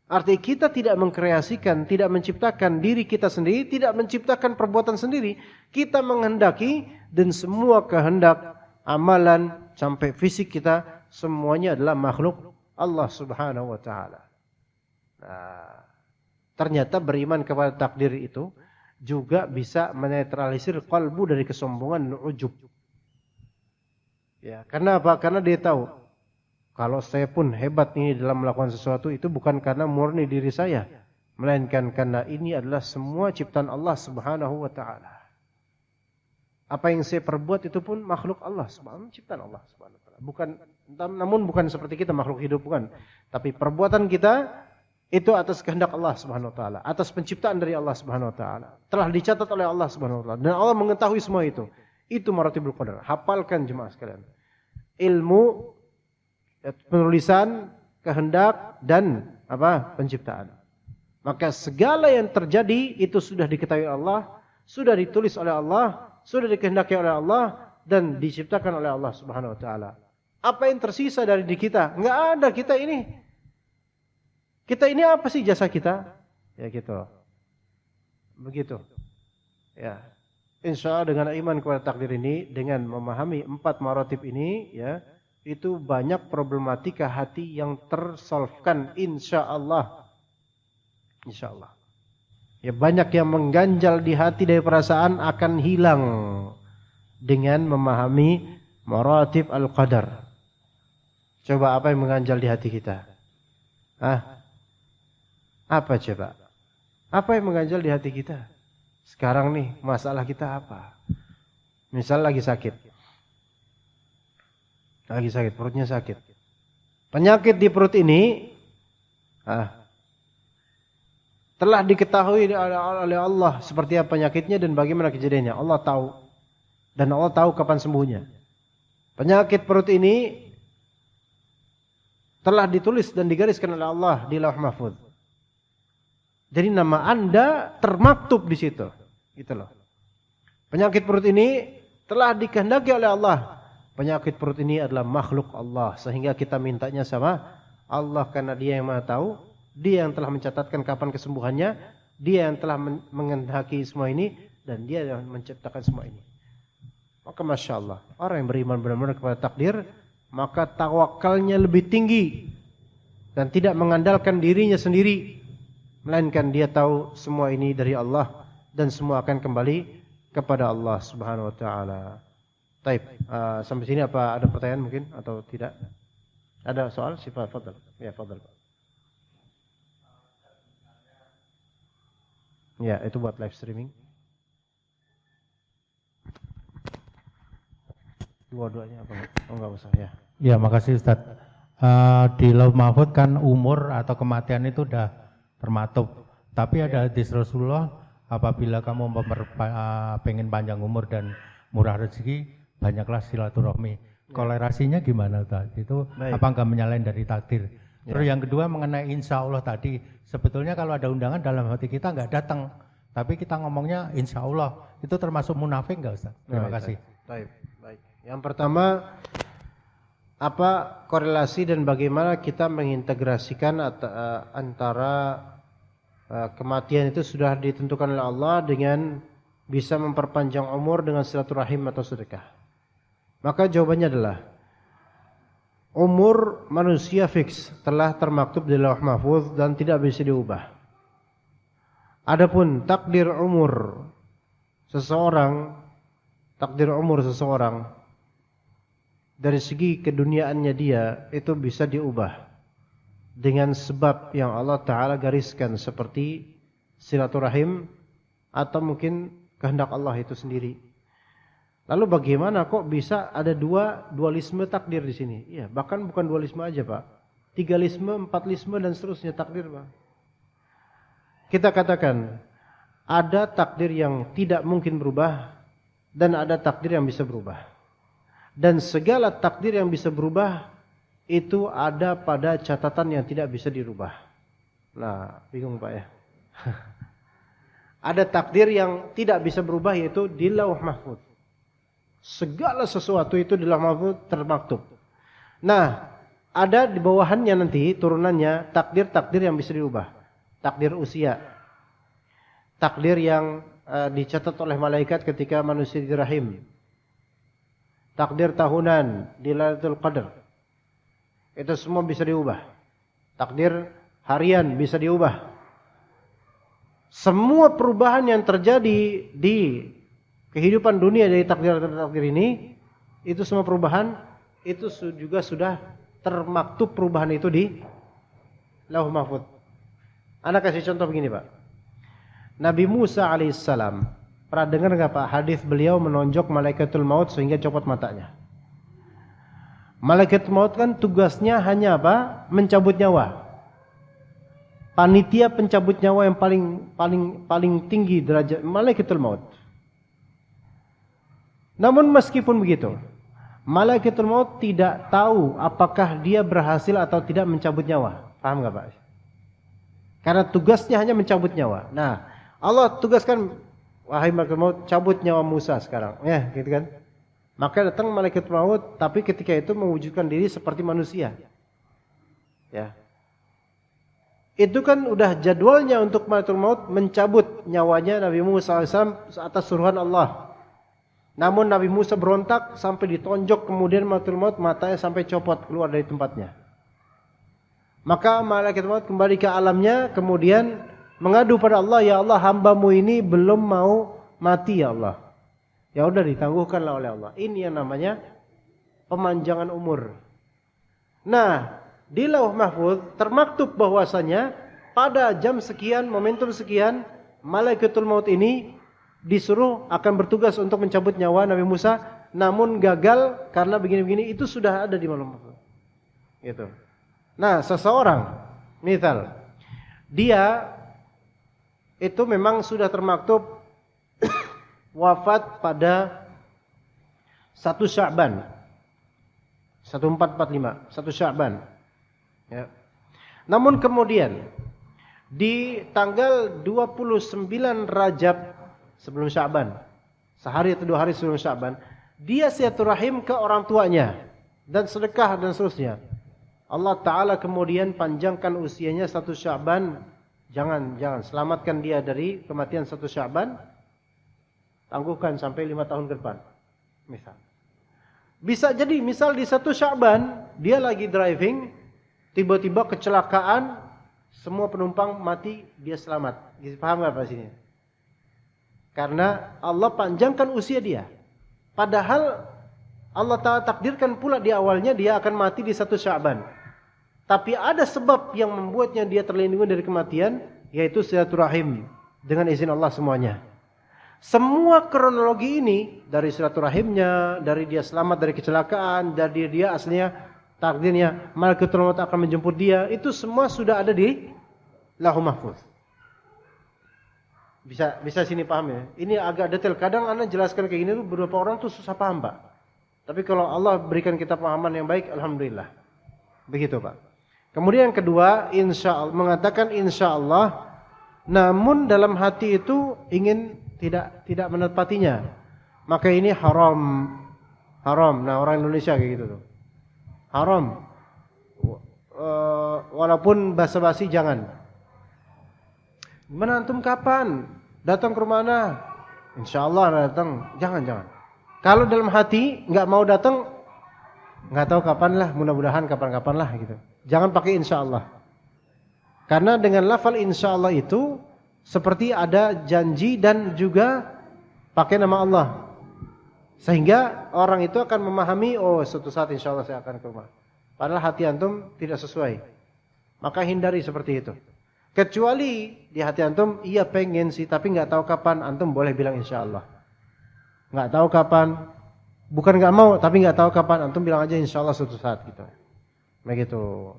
Artinya kita tidak mengkreasikan, tidak menciptakan diri kita sendiri, tidak menciptakan perbuatan sendiri. Kita menghendaki, dan semua kehendak, amalan, sampai fisik kita, semuanya adalah makhluk Allah Subhanahu wa ta'ala. Nah, ternyata beriman kepada takdir itu juga bisa menetralisir qalbu dari kesombongan dan ujub. Ya, karena apa? Karena dia tahu, kalau saya pun hebat ini dalam melakukan sesuatu, itu bukan karena murni diri saya, melainkan karena ini adalah semua ciptaan Allah Subhanahu wa ta'ala. Apa yang saya perbuat itu pun makhluk Allah Subhanahu, ciptaan Allah Subhanahu wa ta'ala. Namun bukan seperti kita makhluk hidup, bukan. Tapi perbuatan kita itu atas kehendak Allah Subhanahu wa ta'ala, atas penciptaan dari Allah Subhanahu wa ta'ala. Telah dicatat oleh Allah Subhanahu wa ta'ala, dan Allah mengetahui semua itu. Itu maratibul qadar. Hafalkan jemaah sekalian. Ilmu, penulisan, kehendak, dan penciptaan. Maka segala yang terjadi itu sudah diketahui Allah, sudah ditulis oleh Allah, sudah dikehendaki oleh Allah, dan diciptakan oleh Allah Subhanahu wa ta'ala. Apa yang tersisa dari diri kita? Enggak ada. Kita ini apa sih jasa kita? Ya gitu. Begitu. Ya. Insya Allah dengan iman kepada takdir ini, dengan memahami 4 maratib ini, ya, itu banyak problematika hati yang tersolvkan insya Allah. Insya Allah. Ya, banyak yang mengganjal di hati dari perasaan akan hilang dengan memahami maratib al-qadar. Coba apa yang mengganjal di hati kita? Apa coba? Apa yang mengganjal di hati kita? Sekarang nih, masalah kita apa? Misal lagi sakit, perutnya sakit. Penyakit di perut ini telah diketahui oleh Allah seperti apa penyakitnya dan bagaimana kejadiannya. Allah tahu. Dan Allah tahu kapan sembuhnya. Penyakit perut ini telah ditulis dan digariskan oleh Allah di Lauh Mahfuz. Jadi nama Anda termaktub di situ. Gitu loh. Penyakit perut ini telah dikehendaki oleh Allah. Penyakit perut ini adalah makhluk Allah, sehingga kita mintanya sama Allah karena Dia yang Maha tahu, Dia yang telah mencatatkan kapan kesembuhannya, Dia yang telah menghendaki semua ini, dan Dia yang menciptakan semua ini. Maka Masya Allah, orang yang beriman benar-benar kepada takdir, maka tawakalnya lebih tinggi dan tidak mengandalkan dirinya sendiri, melainkan dia tahu semua ini dari Allah dan semua akan kembali kepada Allah Subhanahu wa taala. Baik, sampai sini apa ada pertanyaan mungkin atau tidak? Ada soal? Sifat, fadhal. Ya, fadhal. Ya, itu buat live streaming. Dua-duanya apa? Oh, enggak usah ya. Ya, makasih Ustaz. Di Lauh Mahfuz kan umur atau kematian itu udah termaktub. Tapi ada hadis Rasulullah, apabila kamu pengen panjang umur dan murah rezeki, banyaklah silaturahmi. Kolerasinya gimana Ustaz? Itu baik. Apa enggak menyalahin dari takdir? Terus yang kedua mengenai insya Allah tadi, sebetulnya kalau ada undangan dalam hati kita nggak datang, tapi kita ngomongnya insya Allah, itu termasuk munafik nggak Ustaz? Terima kasih. Baik. Yang pertama, apa korelasi dan bagaimana kita mengintegrasikan antara kematian itu sudah ditentukan oleh Allah dengan bisa memperpanjang umur dengan silaturahim atau sedekah? Maka jawabannya adalah umur manusia fix, telah termaktub di Lauh Mahfuz dan tidak bisa diubah. Adapun takdir umur seseorang dari segi keduniaannya dia itu bisa diubah dengan sebab yang Allah Ta'ala gariskan seperti silaturahim atau mungkin kehendak Allah itu sendiri. Lalu bagaimana kok bisa ada dualisme takdir di sini? Iya, bahkan bukan dualisme aja Pak, 3lisme, 4lisme dan seterusnya takdir Pak. Kita katakan ada takdir yang tidak mungkin berubah dan ada takdir yang bisa berubah. Dan segala takdir yang bisa berubah itu ada pada catatan yang tidak bisa dirubah. Nah, bingung Pak ya. Ada takdir yang tidak bisa berubah yaitu di Lauh Mahfuz. Segala sesuatu itu di Lauh Mahfuz termaktub. Nah, ada di bawahannya nanti turunannya takdir-takdir yang bisa dirubah. Takdir usia. Takdir yang dicatat oleh malaikat ketika manusia di rahim. Takdir tahunan di Lailatul Qadar. Itu semua bisa diubah. Takdir harian bisa diubah. Semua perubahan yang terjadi di kehidupan dunia dari takdir-takdir ini, itu semua perubahan itu juga sudah termaktub perubahan itu di Lauh Mahfuz. Ana kasih contoh begini Pak. Nabi Musa alaihissalam, pernah dengar nggak Pak hadis beliau menonjok malaikatul maut sehingga copot matanya? Malaikat maut kan tugasnya hanya apa? Mencabut nyawa. Panitia pencabut nyawa yang paling tinggi derajat malaikatul maut. Namun meskipun begitu, malaikatul maut tidak tahu apakah dia berhasil atau tidak mencabut nyawa. Paham nggak Pak? Karena tugasnya hanya mencabut nyawa. Nah, Allah tugaskan, wahai malaikat maut, cabut nyawa Musa sekarang. Ya, gitu kan? Maka datang malaikat maut, tapi ketika itu mewujudkan diri seperti manusia. Ya. Itu kan udah jadwalnya untuk malaikat maut mencabut nyawanya Nabi Musa AS atas suruhan Allah. Namun Nabi Musa berontak sampai ditonjok, kemudian malaikat maut matanya sampai copot keluar dari tempatnya. Maka malaikat maut kembali ke alamnya, kemudian mengadu pada Allah, ya Allah, hambamu ini belum mau mati ya Allah. Ya udah ditangguhkanlah oleh Allah. Ini yang namanya pemanjangan umur. Nah, di Lauh Mahfuz termaktub bahwasanya pada jam sekian, momentum sekian, malaikatul maut ini disuruh akan bertugas untuk mencabut nyawa Nabi Musa, namun gagal karena begini-begini. Itu sudah ada di Lauh Mahfuz. Gitu. Nah, seseorang, misal dia itu memang sudah termaktub wafat pada 1 Sya'ban 1445, 1 Sya'ban. Ya. Namun kemudian di tanggal 29 Rajab sebelum Sya'ban, sehari atau 2 hari sebelum Sya'ban, dia silaturahim ke orang tuanya dan sedekah dan seterusnya. Allah Ta'ala kemudian panjangkan usianya 1 Sya'ban. Jangan selamatkan dia dari kematian 1 Sya'ban, tangguhkan sampai 5 tahun ke depan. Misal. Bisa jadi misal di 1 Sya'ban dia lagi driving, tiba-tiba kecelakaan, semua penumpang mati, dia selamat. Paham enggak Pak sini? Karena Allah panjangkan usia dia. Padahal Allah Ta'ala takdirkan pula di awalnya dia akan mati di 1 Sya'ban. Tapi ada sebab yang membuatnya dia terlindungi dari kematian, yaitu silaturahim dengan izin Allah semuanya. Semua kronologi ini, dari silaturahimnya, dari dia selamat dari kecelakaan, dari dia aslinya takdirnya malaikatul maut akan menjemput dia, itu semua sudah ada di Lauh Mahfuz. Bisa sini paham ya? Ini agak detail. Kadang Anda jelaskan kayak gini tuh beberapa orang tuh susah paham Pak. Tapi kalau Allah berikan kita pemahaman yang baik, alhamdulillah. Begitu Pak. Kemudian yang kedua, mengatakan insya Allah, namun dalam hati itu ingin tidak menepatinya. Maka ini haram. Nah, orang Indonesia kayak gitu tuh. Haram. Walaupun basa-basi jangan. Gimana antum kapan? Datang ke rumah ana? Insya Allah datang. Jangan. Kalau dalam hati nggak mau datang, nggak tahu kapan lah. Mudah-mudahan kapan-kapan lah gitu. Jangan pakai insya Allah. Karena dengan lafal insya Allah itu seperti ada janji dan juga pakai nama Allah. Sehingga orang itu akan memahami, oh suatu saat insya Allah saya akan ke rumah. Padahal hati antum tidak sesuai. Maka hindari seperti itu. Kecuali di hati antum, iya pengen sih, tapi nggak tahu kapan, antum boleh bilang insya Allah. Nggak tahu kapan, bukan nggak mau, tapi nggak tahu kapan, antum bilang aja insya Allah suatu saat gitu. Begitu.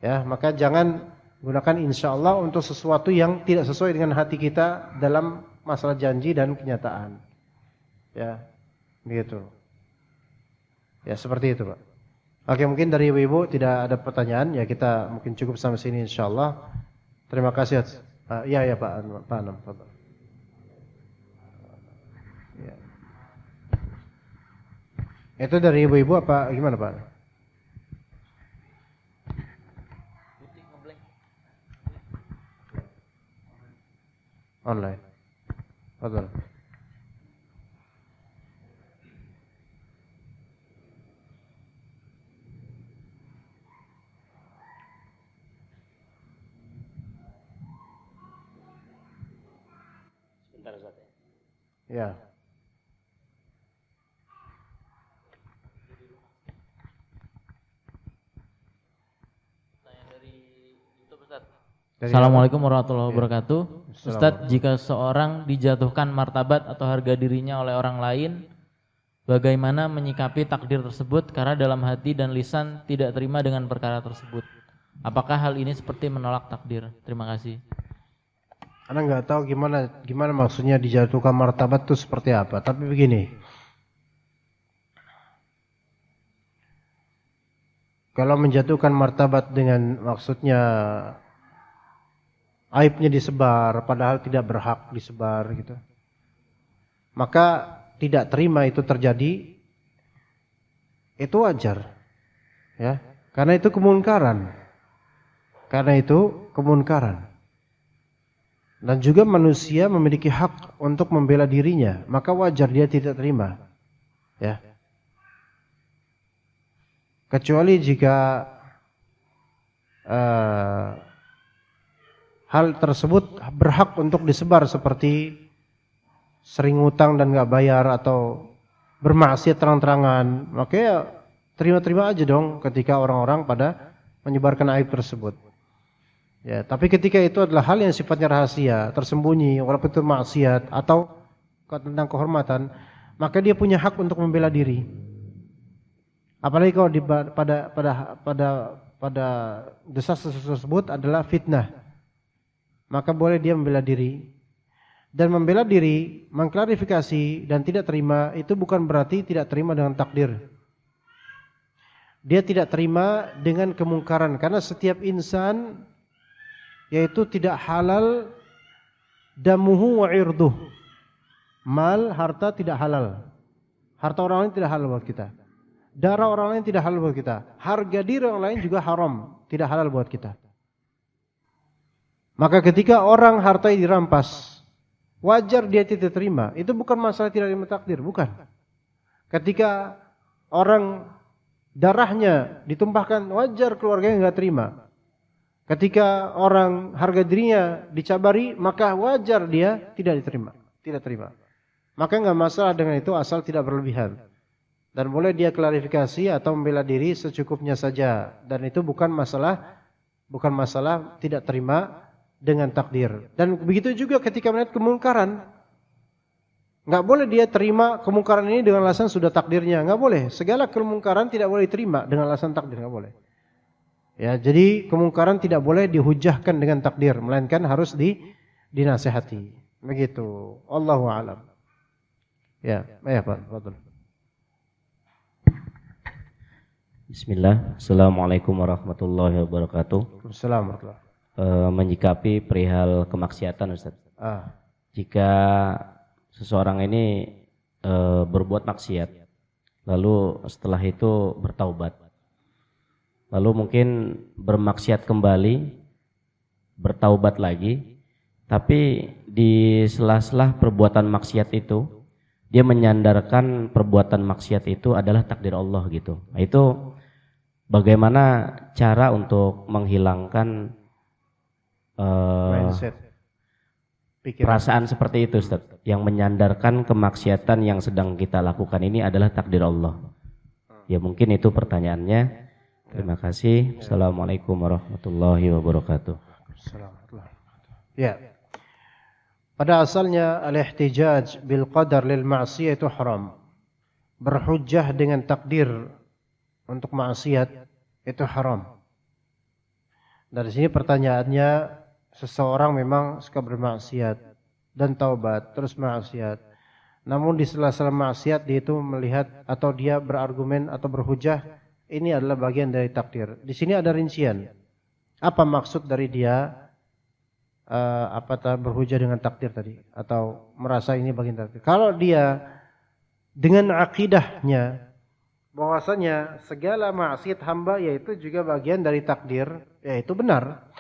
Ya, maka jangan gunakan insya Allah untuk sesuatu yang tidak sesuai dengan hati kita dalam masalah janji dan kenyataan. Ya, begitu. Ya, seperti itu, Pak. Oke, mungkin dari ibu-ibu tidak ada pertanyaan, ya kita mungkin cukup sampai sini insyaallah. Terima kasih. Ya Pak Anam. Ya. Itu dari ibu-ibu apa gimana, Pak? Online. Betul. Sebentar Ustaz ya. Ya. Tanya dari YouTube Ustaz. Assalamualaikum warahmatullahi wabarakatuh. Assalamualaikum. Ustadz, jika seorang dijatuhkan martabat atau harga dirinya oleh orang lain, bagaimana menyikapi takdir tersebut karena dalam hati dan lisan tidak terima dengan perkara tersebut? Apakah hal ini seperti menolak takdir? Terima kasih. Anda nggak tahu gimana maksudnya dijatuhkan martabat itu seperti apa. Tapi begini, kalau menjatuhkan martabat dengan maksudnya aibnya disebar, padahal tidak berhak disebar gitu, maka tidak terima itu terjadi, itu wajar, ya, karena itu kemungkaran, dan juga manusia memiliki hak untuk membela dirinya, maka wajar dia tidak terima, ya, kecuali jika hal tersebut berhak untuk disebar seperti sering ngutang dan nggak bayar atau bermaksiat terang-terangan, maka ya terima-terima aja dong ketika orang-orang pada menyebarkan aib tersebut. Ya, tapi ketika itu adalah hal yang sifatnya rahasia, tersembunyi, walaupun itu maksiat atau tentang kehormatan, maka dia punya hak untuk membela diri. Apalagi kalau pada desas tersebut adalah fitnah, maka boleh dia membela diri. Dan membela diri, mengklarifikasi dan tidak terima itu bukan berarti tidak terima dengan takdir. Dia tidak terima dengan kemungkaran, karena setiap insan yaitu tidak halal damuhu wa irduh. Mal, harta tidak halal. Harta orang lain tidak halal buat kita. Darah orang lain tidak halal buat kita. Harga diri orang lain juga haram, tidak halal buat kita. Maka ketika orang hartanya dirampas, wajar dia tidak terima. Itu bukan masalah tidak terima takdir, bukan. Ketika orang darahnya ditumpahkan, wajar keluarganya enggak terima. Ketika orang harga dirinya dicabari, maka wajar dia tidak terima. Maka enggak masalah dengan itu asal tidak berlebihan. Dan boleh dia klarifikasi atau membela diri secukupnya saja. Dan itu bukan masalah tidak terima dengan takdir. Dan begitu juga ketika melihat kemungkaran, enggak boleh dia terima kemungkaran ini dengan alasan sudah takdirnya, enggak boleh. Segala kemungkaran tidak boleh diterima dengan alasan takdir, enggak boleh. Ya, jadi kemungkaran tidak boleh dihujahkan dengan takdir, melainkan harus dinasihati. Begitu. Allahu a'lam. Ya, Pak, betul. Bismillah. Assalamualaikum warahmatullahi wabarakatuh. Assalamualaikum. Menyikapi perihal kemaksiatan, Ustaz. Jika seseorang ini berbuat maksiat, lalu setelah itu bertaubat, lalu mungkin bermaksiat kembali, bertaubat lagi, tapi di sela-sela perbuatan maksiat itu dia menyandarkan perbuatan maksiat itu adalah takdir Allah gitu. Nah, itu bagaimana cara untuk menghilangkan Mindset. Pikiran. perasaan seperti itu, Ustaz, yang menyandarkan kemaksiatan yang sedang kita lakukan ini adalah takdir Allah. Ya mungkin itu pertanyaannya. Terima kasih. Assalamualaikum warahmatullahi wabarakatuh. Ya. Pada asalnya al-ihtijaj bil qadar lil ma'siyah itu haram. Berhujjah dengan takdir untuk maksiat itu haram. Dari sini pertanyaannya, seseorang memang suka bermaksiat dan taubat terus maksiat. Namun di sela-sela maksiat dia itu melihat atau dia berargumen atau berhujjah ini adalah bagian dari takdir. Di sini ada rincian. Apa maksud dari dia berhujjah dengan takdir tadi atau merasa ini bagian takdir? Kalau dia dengan akidahnya bahwasanya segala maksiat hamba yaitu juga bagian dari takdir, yaitu benar.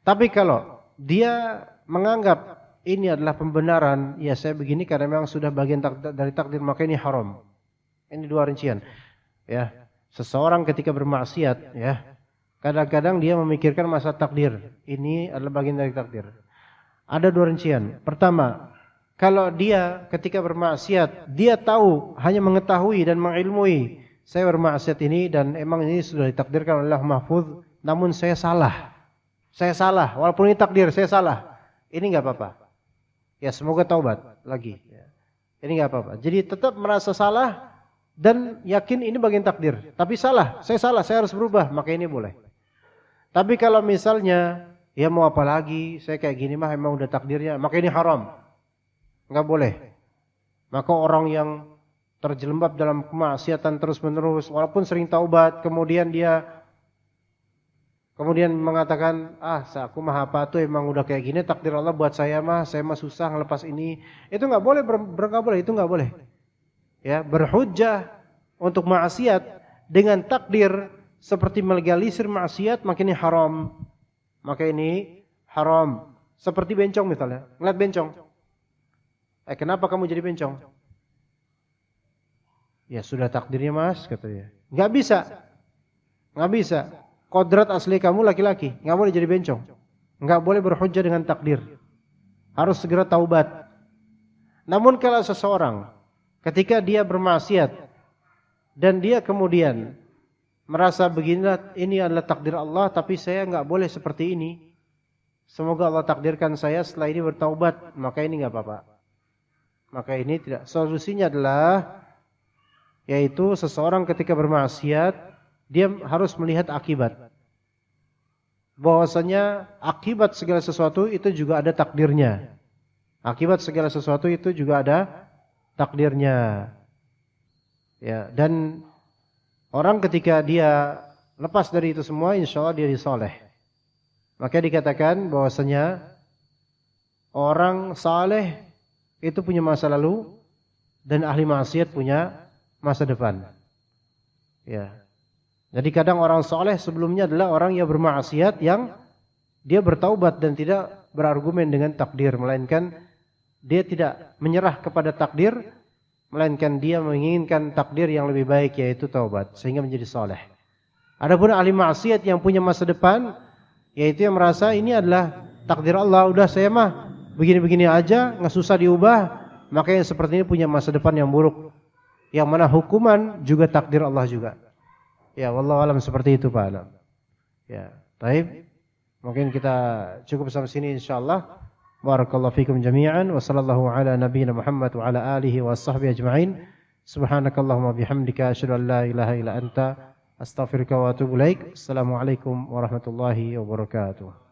Tapi kalau dia menganggap ini adalah pembenaran, ya saya begini karena memang sudah bagian dari takdir, maka ini haram. Ini dua rincian. Ya, seseorang ketika bermaksiat, ya, kadang-kadang dia memikirkan masa takdir. Ini adalah bagian dari takdir. Ada dua rincian. Pertama, kalau dia ketika bermaksiat, dia tahu, hanya mengetahui dan mengilmui, saya bermaksiat ini dan emang ini sudah ditakdirkan oleh Allah Mahfuz, namun saya salah. Saya salah, walaupun ini takdir, saya salah. Ini enggak apa-apa. Ya semoga taubat lagi. Ini enggak apa-apa. Jadi tetap merasa salah dan yakin ini bagian takdir. Tapi salah, saya harus berubah, maka ini boleh. Tapi kalau misalnya, ya mau apa lagi, saya kayak gini mah emang udah takdirnya, maka ini haram. Enggak boleh. Maka orang yang terjelembab dalam kemaksiatan terus-menerus, walaupun sering taubat, kemudian mengatakan, aku mah apa tuh emang udah kayak gini, takdir Allah buat saya mah susah ngelepas ini. Itu enggak boleh, itu enggak boleh. Ya, berhujjah untuk maksiat dengan takdir seperti melegalisir maksiat, maka ini haram. Maka ini haram. Seperti bencong misalnya, ngeliat bencong. Kenapa kamu jadi bencong? Ya sudah takdirnya mas, katanya. Enggak bisa. Kodrat asli kamu laki-laki, enggak boleh jadi bencong. Enggak boleh berhujjah dengan takdir. Harus segera taubat. Namun kalau seseorang ketika dia bermaksiat dan dia kemudian merasa beginilah ini adalah takdir Allah, tapi saya enggak boleh seperti ini. Semoga Allah takdirkan saya setelah ini bertaubat, maka ini enggak apa-apa. Maka ini tidak. Solusinya adalah yaitu seseorang ketika bermaksiat dia harus melihat akibat. Bahwasanya akibat segala sesuatu itu juga ada takdirnya. Akibat segala sesuatu itu juga ada takdirnya. Ya, dan orang ketika dia lepas dari itu semua, insya Allah dia disoleh. Maka dikatakan bahwasanya orang saleh itu punya masa lalu dan ahli maksiat punya masa depan. Ya. Jadi kadang orang soleh sebelumnya adalah orang yang bermaksiat yang dia bertaubat dan tidak berargumen dengan takdir, melainkan dia tidak menyerah kepada takdir, melainkan dia menginginkan takdir yang lebih baik yaitu taubat sehingga menjadi soleh. Adapun ahli maksiat yang punya masa depan, yaitu yang merasa ini adalah takdir Allah, udah saya mah begini-begini aja, nggak susah diubah, maka yang seperti ini punya masa depan yang buruk, yang mana hukuman juga takdir Allah juga. Ya, wallahu alam seperti itu Pak Alam. Ya, baik. Mungkin kita cukup sampai sini insyaallah. Barakallahu fikum jami'an wa sallallahu ala nabiyyina Muhammad wa ala alihi wa sahbihi ajma'in. Subhanakallahumma bihamdika asyhadu an la ilaha illa anta astaghfiruka wa atubu ilaik. Assalamualaikum warahmatullahi wabarakatuh.